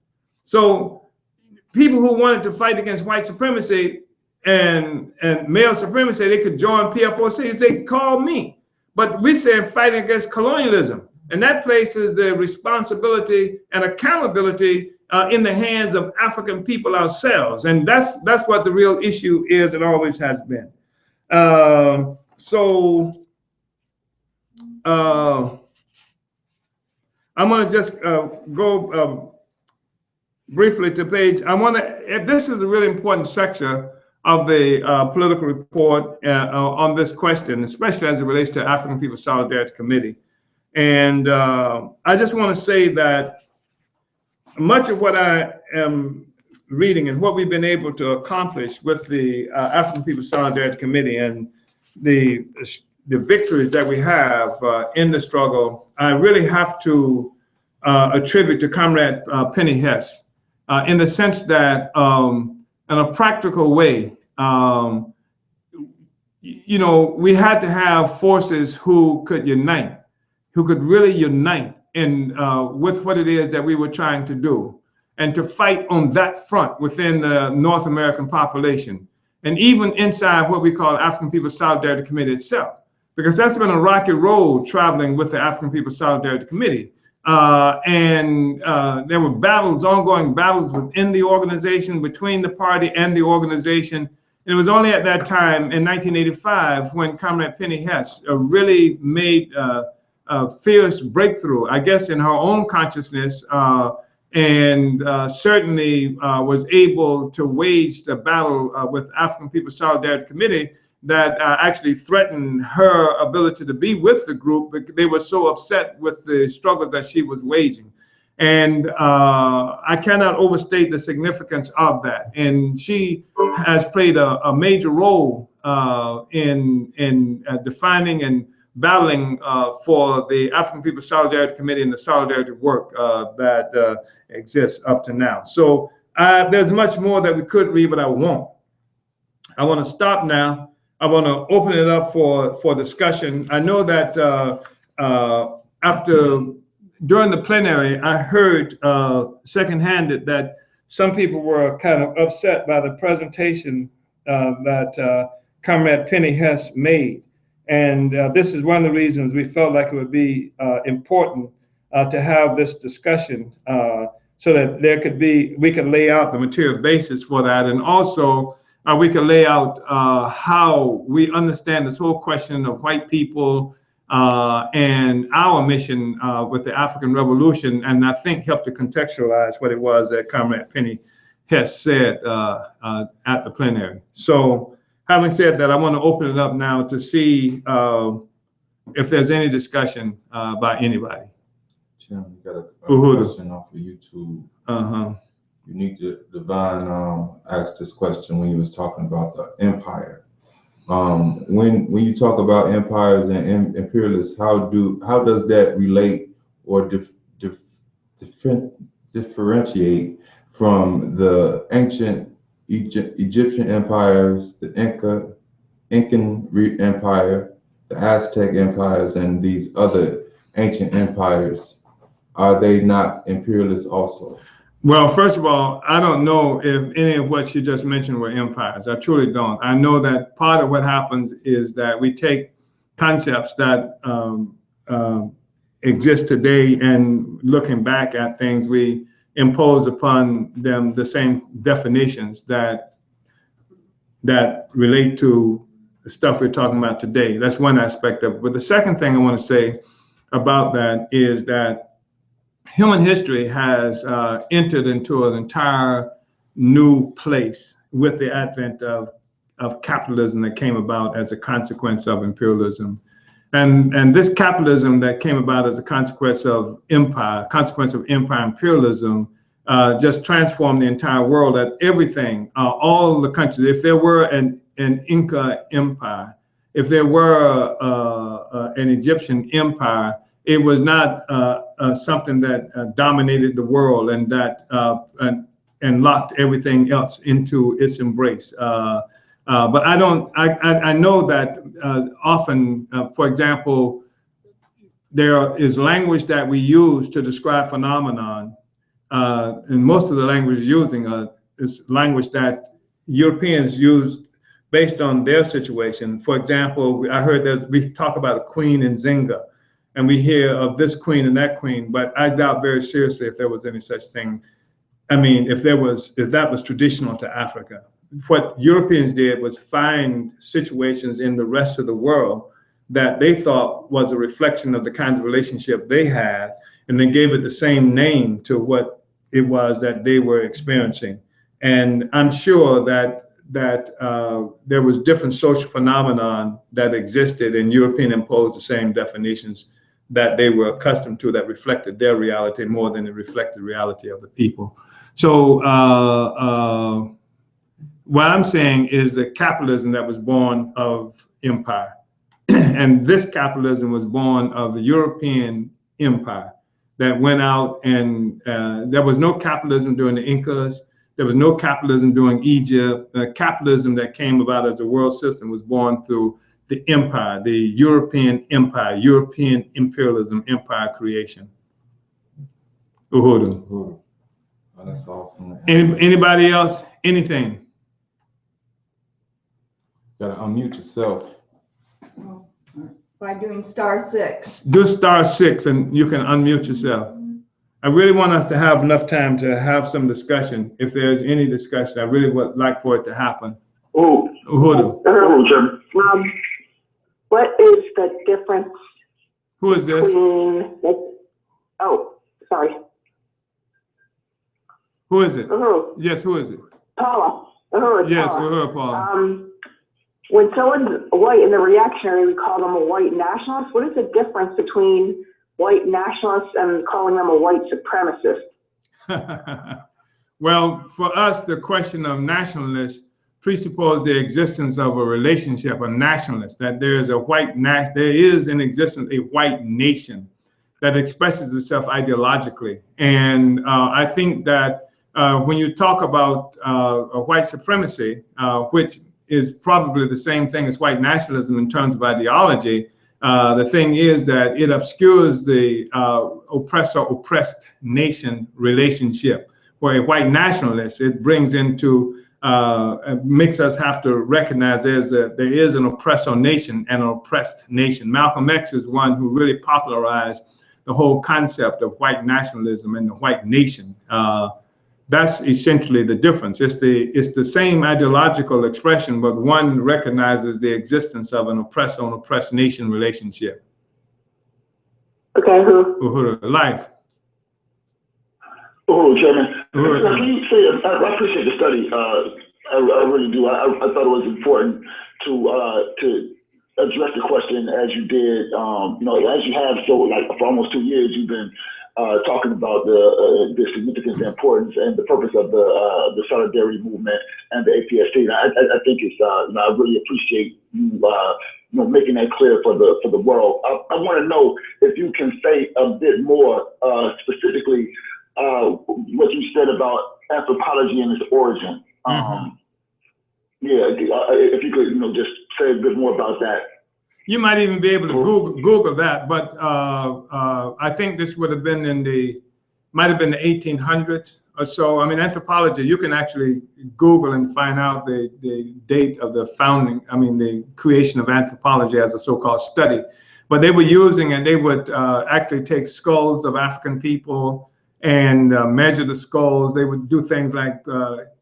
So people who wanted to fight against white supremacy and male supremacy, they could join PFOC. They called me. But we said fighting against colonialism. And that places the responsibility and accountability in the hands of African people ourselves. And that's what the real issue is and always has been. I'm going to just go briefly to page. This is a really important section of the political report on this question, especially as it relates to African People's Solidarity Committee. And I just want to say that much of what I am reading and what we've been able to accomplish with the African People's Solidarity Committee and the victories that we have in the struggle, I really have to attribute to Comrade Penny Hess in the sense that in a practical way, we had to have forces who could unite, who could really unite in with what it is that we were trying to do, and to fight on that front within the North American population, and even inside what we call African People's Solidarity Committee itself, because that's been a rocky road traveling with the African People's Solidarity Committee. And there were battles, ongoing battles within the organization, between the party and the organization. And it was only at that time in 1985 when Comrade Penny Hess really made a fierce breakthrough, I guess, in her own consciousness, and certainly was able to wage the battle with African People's Solidarity Committee that actually threatened her ability to be with the group because they were so upset with the struggles that she was waging. And I cannot overstate the significance of that. And she has played a major role in defining and battling for the African People's Solidarity Committee and the solidarity work that exists up to now. So there's much more that we could read, but I won't. I want to stop now. I want to open it up for discussion. I know that during the plenary, I heard secondhand that some people were kind of upset by the presentation that Comrade Penny Hess made. And this is one of the reasons we felt like it would be important to have this discussion so that we could lay out the material basis for that. And also we could lay out how we understand this whole question of white people and our mission with the African Revolution, and I think help to contextualize what it was that Comrade Penny Hess said at the plenary. So having said that, I want to open it up now to see if there's any discussion by anybody. Chairman, we got a question off of YouTube. Unique Divine asked this question when he was talking about the empire. When you talk about empires and imperialists, how does that relate or differentiate from the ancient Egyptian empires, the Incan Empire, the Aztec empires, and these other ancient empires? Are they not imperialists also? Well, first of all, I don't know if any of what you just mentioned were empires. I truly don't. I know that part of what happens is that we take concepts that exist today, and looking back at things, we impose upon them the same definitions that relate to the stuff we're talking about today. That's one aspect of it. But the second thing I want to say about that is that human history has entered into an entire new place with the advent of capitalism that came about as a consequence of imperialism. And this capitalism that came about as a consequence of empire imperialism just transform the entire world, that everything, all the countries, if there were an Inca empire, if there were an Egyptian empire, it was not something that dominated the world and that and locked everything else into its embrace. But I know that often, for example, there is language that we use to describe phenomenon, and most of the language using is language that Europeans used based on their situation. For example, I heard we talk about a queen in Zinga, and we hear of this queen and that queen, but I doubt very seriously if there was any such thing. I mean, if that was traditional to Africa. What Europeans did was find situations in the rest of the world that they thought was a reflection of the kind of relationship they had, and they gave it the same name to what it was that they were experiencing. And I'm sure that there was different social phenomenon that existed, and European imposed the same definitions that they were accustomed to that reflected their reality more than it reflected the reality of the people. So what I'm saying is that capitalism that was born of empire, and this capitalism was born of the European empire that went out, and there was no capitalism during the Incas. There was no capitalism during Egypt. The capitalism that came about as a world system was born through the empire, the European empire, European imperialism, empire creation. Uhuru. Uhuru. Oh, that's all from the Anybody else? Anything? Gotta unmute yourself. By doing *6. Do *6 and you can unmute yourself. I really want us to have enough time to have some discussion. If there's any discussion, I really would like for it to happen. Uhuru. Jim. What is the difference? Who is this? Oh, sorry. Who is it? Uhuru. Yes, who is it? Paula. Uhuru. Yes, Paula. Uhuru, Paula. When someone's white in the reactionary, we call them a white nationalist. What is the difference between white nationalists and calling them a white supremacist? Well, for us, the question of nationalists presupposes the existence of a relationship, a nationalist, that there is in existence a white nation that expresses itself ideologically. And I think that when you talk about a white supremacy, which is probably the same thing as white nationalism in terms of ideology, the thing is that it obscures the oppressor-oppressed nation relationship. For a white nationalist, it brings into, makes us have to recognize there is an oppressor nation and an oppressed nation. Malcolm X is one who really popularized the whole concept of white nationalism and the white nation. That's essentially the difference. It's the same ideological expression, but one recognizes the existence of an oppressor and oppressed nation relationship. Okay, who? Life. Oh, Chairman. Can you say, I appreciate the study. I really do. I thought it was important to address the question as you did. As you have, so like for almost 2 years, you've been talking about the significance, the importance, and the purpose of the solidarity movement and the APST. And I think it's I really appreciate you making that clear for the world. I want to know if you can say a bit more specifically what you said about anthropology and its origin. If you could just say a bit more about that. You might even be able to Google that, but I think this would have been might have been the 1800s or so. I mean, anthropology, you can actually Google and find out the date of the founding, the creation of anthropology as a so-called study. But they were using, and they would actually take skulls of African people and measure the skulls. They would do things like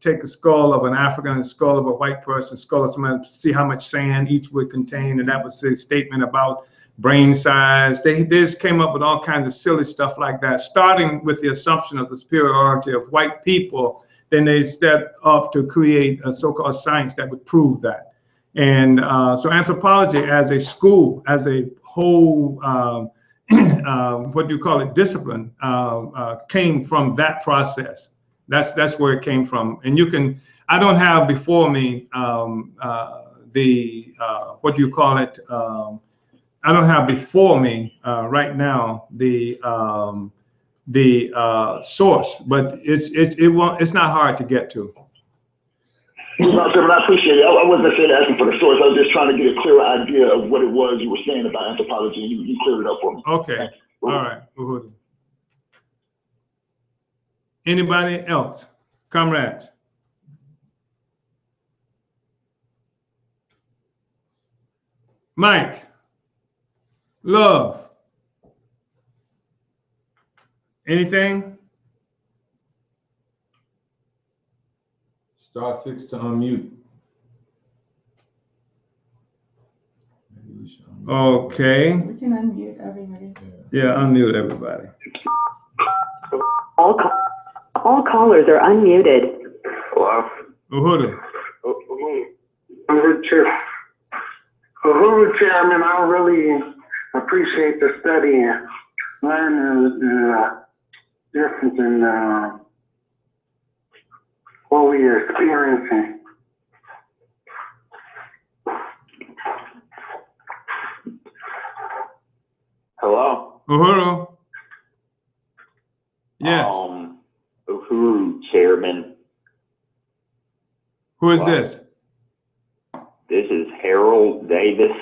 take a skull of an African, a skull of a white person, a skull of someone, see how much sand each would contain, and that was a statement about brain size. They just came up with all kinds of silly stuff like that, starting with the assumption of the superiority of white people. Then they stepped up to create a so-called science that would prove that. And so anthropology as a school, as a whole what do you call it, discipline came from that process. That's where it came from. And you can, I don't have before me what do you call it? I don't have before me right now the source, but it's not hard to get to. No, sir, but I appreciate it. I wasn't necessarily asking for the source. I was just trying to get a clearer idea of what it was you were saying about anthropology, and you cleared it up for me. Okay. All right. Anybody else? Comrades? Mike? Love? Anything? Star 6 to unmute. Maybe we should unmute. Okay. We can unmute everybody. Yeah, unmute everybody. All callers are unmuted. Hello? Uhuru. Uhuru, Chairman, I really appreciate the study and learning the difference in what we are experiencing. Hello? Uhuru. Yes. Uhuru, Chairman. Who is this? This is Harold Davis.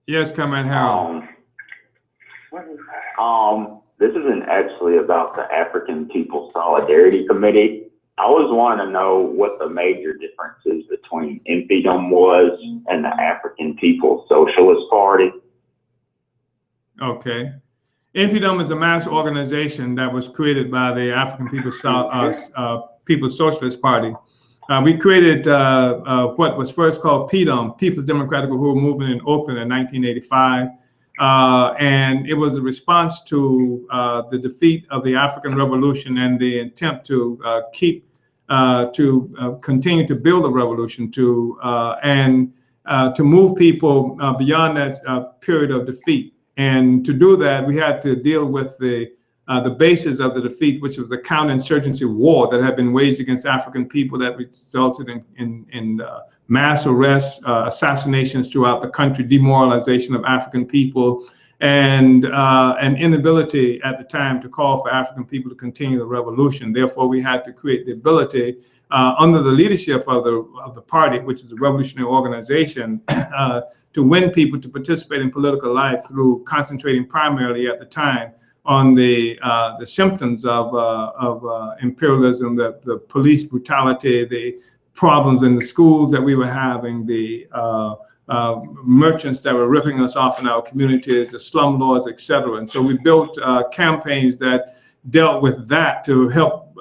Yes, Comrade Harold. This isn't actually about the African People's Solidarity Committee. I was wanting to know what the major differences between Imperialism was and the African People's Socialist Party. Okay. Imperialism is a mass organization that was created by the African People's Socialist Party. We created what was first called PDUM, People's Democratic Uhuru Movement, in Oakland in 1985. And it was a response to the defeat of the African Revolution and the attempt to continue to build a revolution and to move people beyond that period of defeat. And to do that, we had to deal with the basis of the defeat, which was the counterinsurgency war that had been waged against African people that resulted in mass arrests, assassinations throughout the country, demoralization of African people, and an inability at the time to call for African people to continue the revolution. Therefore, we had to create the ability under the leadership of the party, which is a revolutionary organization, to win people to participate in political life through concentrating primarily at the time on the symptoms of imperialism, the police brutality, the problems in the schools that we were having, the merchants that were ripping us off in our communities, the slum laws, etc. And so we built campaigns that dealt with that to help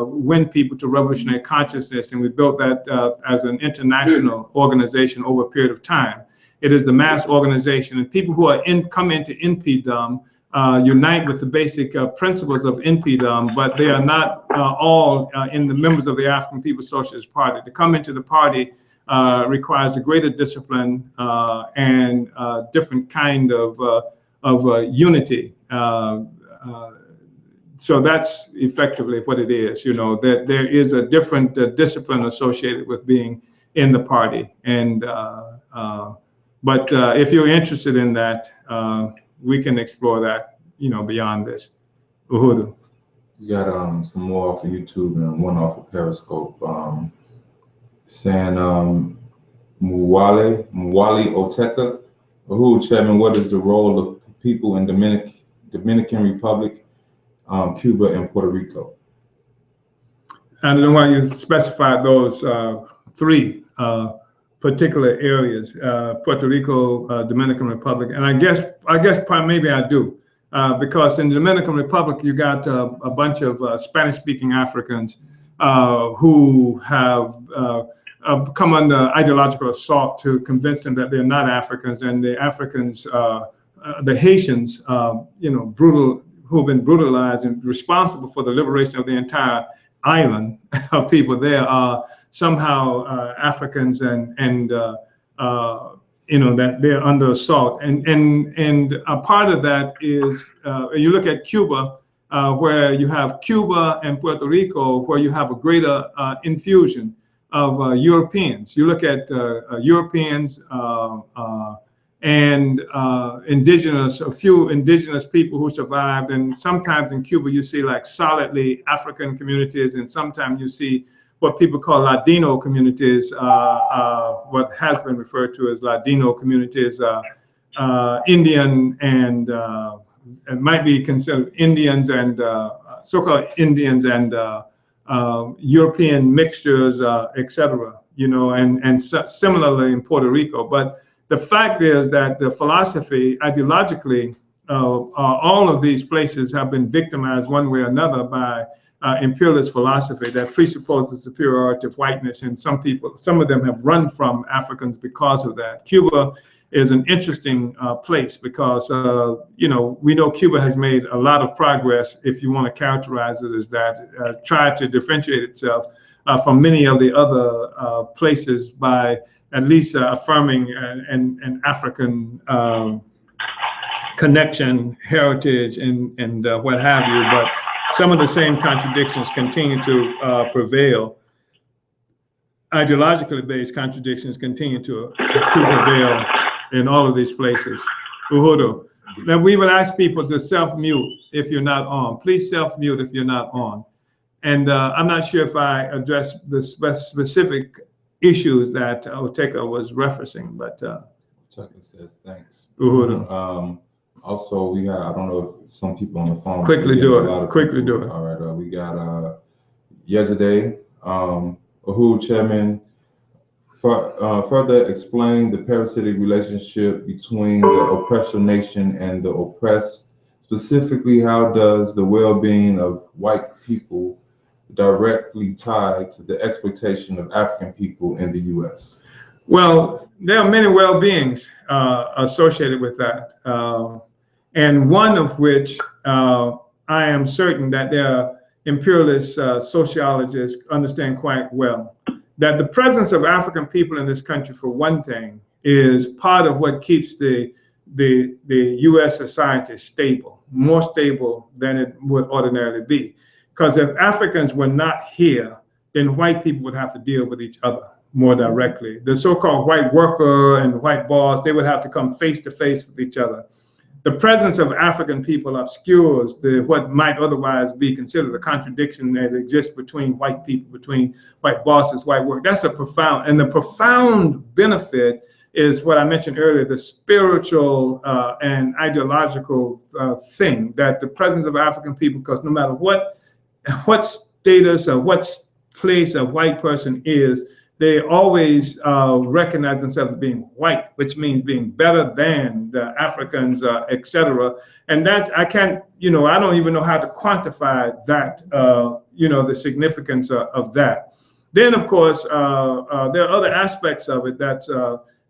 win people to revolutionary consciousness, and we built that as an international organization over a period of time. It is the mass organization, and people who are come into NPDUM unite with the basic principles of NPDUM, but they are not all in the members of the African People's Socialist Party. To come into the party requires a greater discipline and different kind of unity. So that's effectively what it is, that there is a different discipline associated with being in the party. And but if you're interested in that, we can explore that, beyond this. Uhuru. You got some more off of YouTube and one off of Periscope. Saying Mwali Oteka. Uhuru, Chairman, what is the role of people in Dominican Republic, Cuba, and Puerto Rico? I don't know why you specified those three particular areas, Puerto Rico, Dominican Republic, and I guess probably maybe I do, because in the Dominican Republic you got a bunch of Spanish-speaking Africans who have come under ideological assault to convince them that they're not Africans, and the Africans, the Haitians, who have been brutalized and responsible for the liberation of the entire island of people there, are somehow Africans, and that they're under assault. And a part of that is, you look at Cuba, where you have Cuba and Puerto Rico, where you have a greater infusion of Europeans. You look at Europeans and indigenous, a few indigenous people who survived. And sometimes in Cuba, you see like solidly African communities, and sometimes you see what people call Ladino communities, what has been referred to as Ladino communities, Indian and it might be considered Indians and so-called Indians and European mixtures, etc. And similarly in Puerto Rico. But the fact is that the philosophy, ideologically, all of these places have been victimized one way or another by imperialist philosophy that presupposes the superiority of whiteness, and some of them have run from Africans because of that. Cuba is an interesting place because we know Cuba has made a lot of progress, if you want to characterize it as that, tried to differentiate itself from many of the other places by at least affirming an African connection, heritage, and what have you. But some of the same contradictions continue to prevail. Ideologically based contradictions continue to prevail in all of these places. Uhuru. Now we would ask people to self-mute if you're not on. Please self-mute if you're not on. And I'm not sure if I addressed the specific issues that Oteka was referencing, but Chuck says thanks. Uhuru. Also, we got, I don't know if some people on the phone. Quickly do it. Quickly do it. All right. We got yesterday, Uhuru Chairman further explain the parasitic relationship between the oppressor nation and the oppressed. Specifically, how does the well-being of white people directly tied to the exploitation of African people in the U.S.? Well, there are many well-beings associated with that. And one of which I am certain that their imperialist sociologists understand quite well, that the presence of African people in this country, for one thing, is part of what keeps the U.S. society stable, more stable than it would ordinarily be. Because if Africans were not here, then white people would have to deal with each other more directly. The so-called white worker and white boss, they would have to come face to face with each other. The presence of African people obscures what might otherwise be considered a contradiction that exists between white people, between white bosses, white work. That's the profound benefit is what I mentioned earlier, the spiritual and ideological thing, that the presence of African people, because no matter what status or what place a white person is, they always recognize themselves as being white, which means being better than the Africans, etc. And that's, I can't, I don't even know how to quantify that, the significance of that. Then, of course, there are other aspects of it that's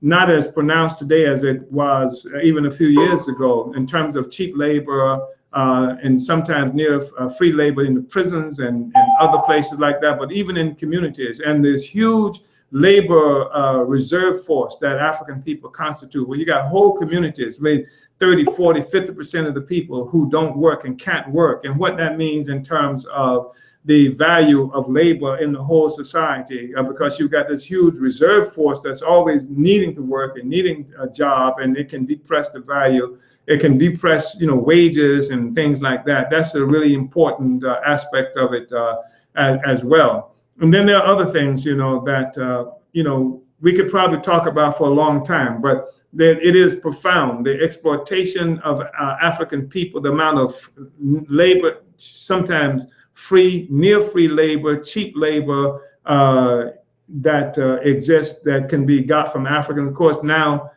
not as pronounced today as it was even a few years ago, in terms of cheap labor and sometimes near free labor in the prisons and other places like that, but even in communities. And this huge labor reserve force that African people constitute, where you got whole communities, maybe 30, 40, 50% of the people who don't work and can't work, and what that means in terms of the value of labor in the whole society, because you've got this huge reserve force that's always needing to work and needing a job, and it can depress the value. It can depress, wages and things like that. That's a really important aspect of it as well. And then there are other things, that, we could probably talk about for a long time, but that it is profound. The exploitation of African people, the amount of labor, sometimes free, near free labor, cheap labor that exists, that can be got from Africans. Of course, now,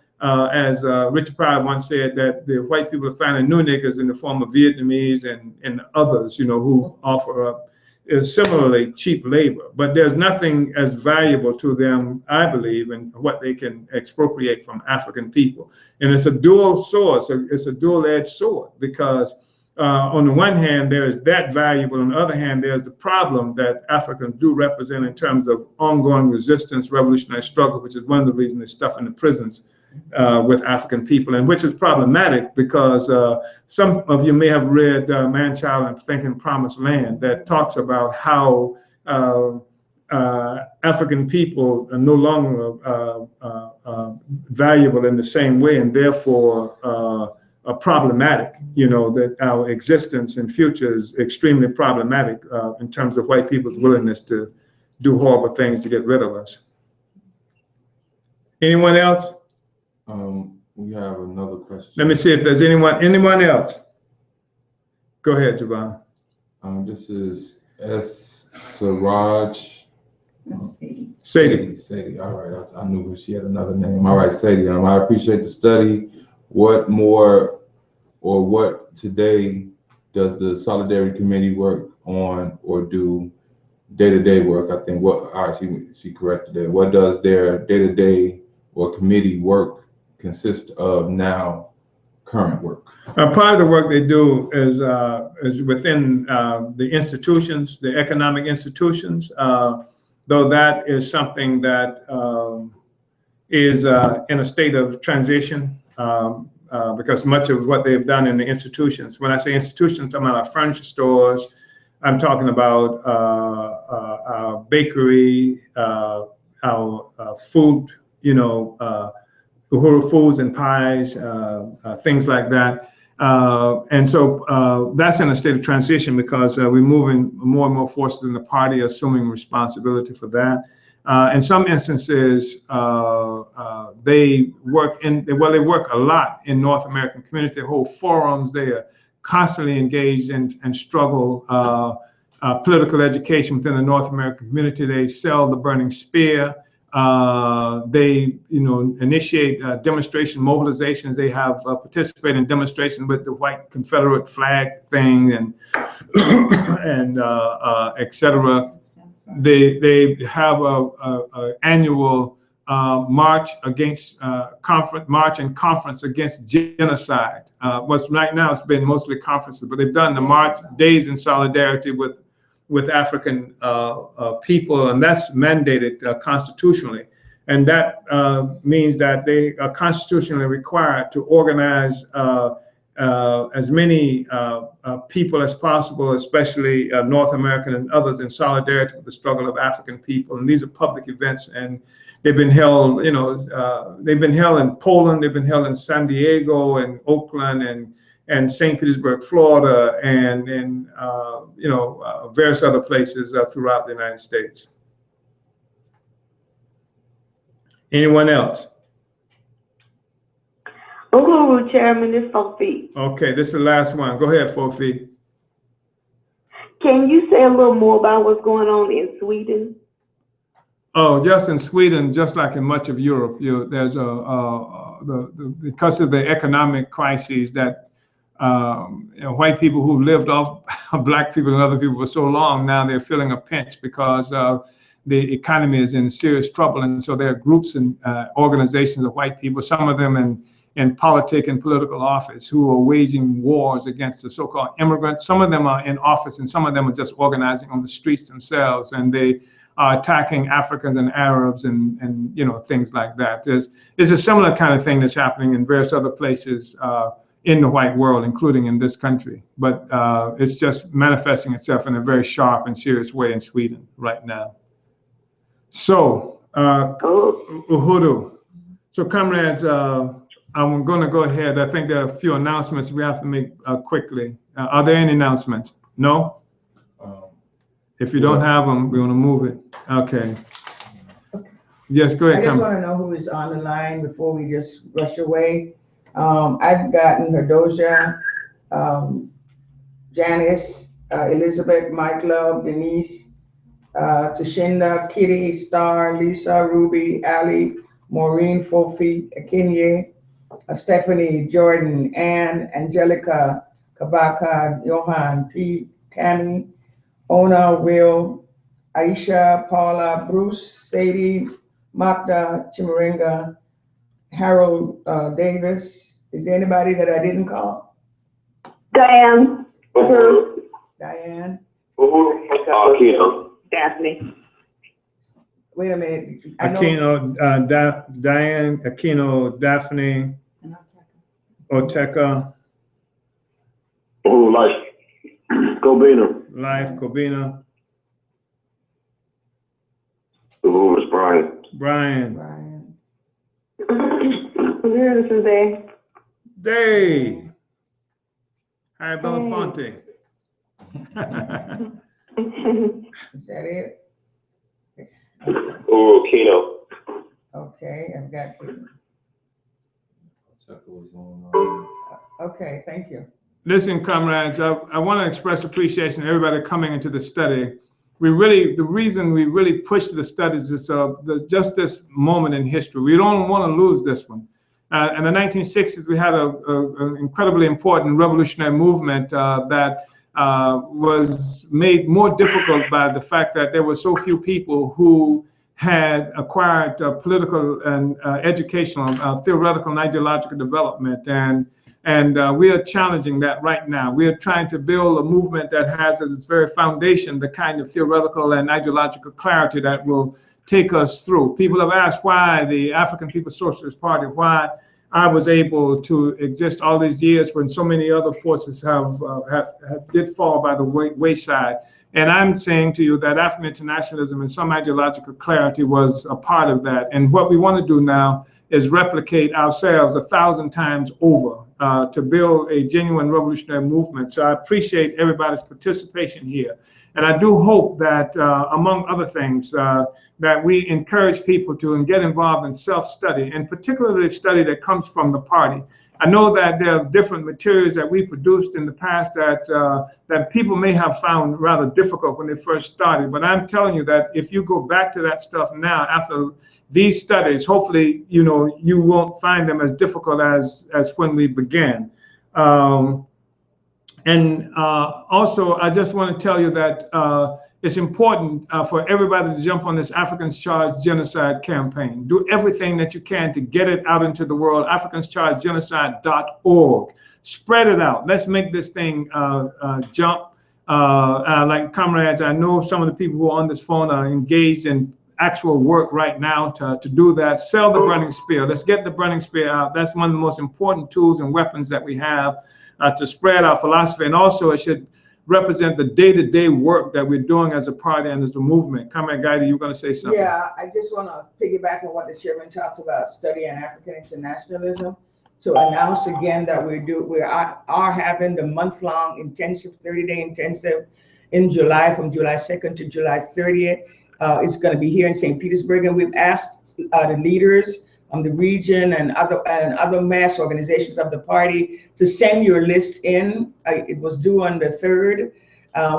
as Richard Pryor once said, that the white people are finding new niggas in the form of Vietnamese and others, who offer up similarly cheap labor. But there's nothing as valuable to them, I believe, in what they can expropriate from African people. And it's a dual sword, so it's a dual-edged sword, because on the one hand, there is that valuable. On the other hand, there's the problem that Africans do represent in terms of ongoing resistance, revolutionary struggle, which is one of the reasons they're stuffed in the prisons with African people, and which is problematic because some of you may have read Man, Child, and Thinking Promised Land, that talks about how African people are no longer valuable in the same way, and therefore are problematic. You know, that our existence and future is extremely problematic in terms of white people's willingness to do horrible things to get rid of us. Anyone else? We have another question. Let me see if there's anyone else. Go ahead, Javon. This is S. Siraj. Sadie. All right, I knew she had another name. All right, Sadie. I appreciate the study. What more, or what today does the Solidarity Committee work on or do day-to-day work? I think all right, she corrected it. What does their day-to-day or committee work consist of now, current work? Part of the work they do is within the institutions, the economic institutions, though that is something that is in a state of transition because much of what they've done in the institutions, when I say institutions, I'm talking about our furniture stores, I'm talking about our bakery, our food, Uhuru Foods and Pies, things like that. And so that's in a state of transition because we're moving more and more forces in the party, assuming responsibility for that. In some instances, they work a lot in North American community, they hold forums, they are constantly engaged and struggle political education within the North American community. They sell the burning spear. They, initiate demonstration mobilizations. They have participated in demonstrations with the white Confederate flag thing and etc. They have a annual march against march and conference against genocide. What's right now it's been mostly conferences, but they've done the march days in solidarity with African people, and that's mandated constitutionally. And that means that they are constitutionally required to organize as many people as possible, especially North American and others, in solidarity with the struggle of African people. And these are public events, and they've been held, they've been held in Poland, they've been held in San Diego and Oakland and St. Petersburg, Florida, and in various other places throughout the United States. Anyone else? Uhuru, Chairman, this is Sophie. Okay, this is the last one. Go ahead, Sophie. Can you say a little more about what's going on in Sweden? Oh, just in Sweden, just like in much of Europe, there's because of the economic crises that white people who lived off black people and other people for so long, now they're feeling a pinch because the economy is in serious trouble. And so there are groups and organizations of white people, some of them in politics and political office, who are waging wars against the so-called immigrants. Some of them are in office and some of them are just organizing on the streets themselves, and they are attacking Africans and Arabs and things like that. There's a similar kind of thing that's happening in various other places in the white world, including in this country. But it's just manifesting itself in a very sharp and serious way in Sweden right now. So, Uhuru. So, comrades, I'm going to go ahead. I think there are a few announcements we have to make quickly. Are there any announcements? No? If you don't have them, we're going to move it. Okay. Yes, go ahead. I just want to know who is on the line before we just rush away. I've gotten Herdoja, Janice, Elizabeth, Mike Love, Denise, Tashinda, Kitty, Star, Lisa, Ruby, Ali, Maureen, Fofi, Akinye, Stephanie, Jordan, Ann, Angelica, Kabaka, Johan, Pete, Tammy, Ona, Will, Aisha, Paula, Bruce, Sadie, Magda, Chimaringa, Harold Davis. Is there anybody that I didn't call? Diane. Diane. Daphne. wait a minute. I know. Aquino, Diane Aquino, Daphne, Oteka. Oh, Life. Gobina. Life, Kobina. Who was Brian? Brian. Here, this is Day. Day. Hi, Belafonte. Is that it? Oh, Keno. Okay, I've got you. Okay, thank you. Listen, comrades, I want to express appreciation to everybody coming into the study. The reason we really push the studies is just this moment in history. We don't want to lose this one. In the 1960s, we had an incredibly important revolutionary movement that was made more difficult by the fact that there were so few people who had acquired political and educational, theoretical and ideological development. And we are challenging that right now. We are trying to build a movement that has as its very foundation the kind of theoretical and ideological clarity that will take us through. People have asked why the African People's Socialist Party, why I was able to exist all these years when so many other forces did fall by the wayside. And I'm saying to you that African internationalism and some ideological clarity was a part of that. And what we want to do now is replicate ourselves 1,000 times over to build a genuine revolutionary movement. So I appreciate everybody's participation here. And I do hope that, among other things, that we encourage people to get involved in self-study, and particularly study that comes from the party. I know that there are different materials that we produced in the past that people may have found rather difficult when they first started. But I'm telling you that if you go back to that stuff now, after these studies, hopefully, you won't find them as difficult as when we began. Also, I just want to tell you that it's important for everybody to jump on this Africans Charged Genocide campaign. Do everything that you can to get it out into the world, africanschargedgenocide.org. Spread it out. Let's make this thing jump. Like comrades, I know some of the people who are on this phone are engaged in actual work right now to do that. Sell the burning spear. Let's get the burning spear out. That's one of the most important tools and weapons that we have to spread our philosophy. And also it should represent the day-to-day work that we're doing as a party and as a movement. Comrade Guidi, you were going to say something. Yeah, I just want to piggyback on what the chairman talked about, studying African internationalism. To announce again that we are having the month-long intensive, 30-day intensive in July, from July 2nd to July 30th. It's going to be here in St. Petersburg, and we've asked the leaders on the region and other mass organizations of the party to send your list in. It was due on the 3rd.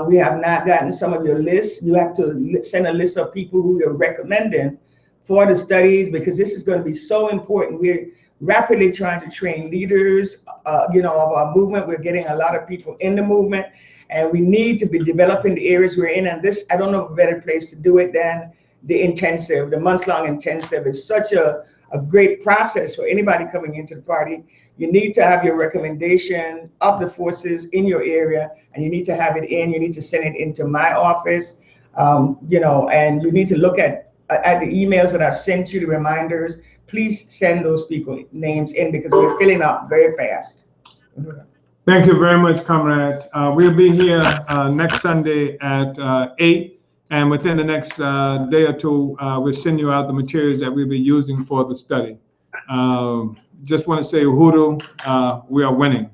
We have not gotten some of your lists. You have to send a list of people who you're recommending for the studies, because this is going to be so important. We're rapidly trying to train leaders, of our movement. We're getting a lot of people in the movement, and we need to be developing the areas we're in. And this, I don't know of a better place to do it than the intensive. The month-long intensive is such a great process for anybody coming into the party. You need to have your recommendation of the forces in your area, and you need to have it in. You need to send it into my office, and you need to look at the emails that I've sent you, the reminders. Please send those people names in, because we're filling up very fast. Thank you very much, comrades. We'll be here next Sunday at 8. And within the next day or two, we'll send you out the materials that we'll be using for the study. Just want to say, Uhuru, we are winning.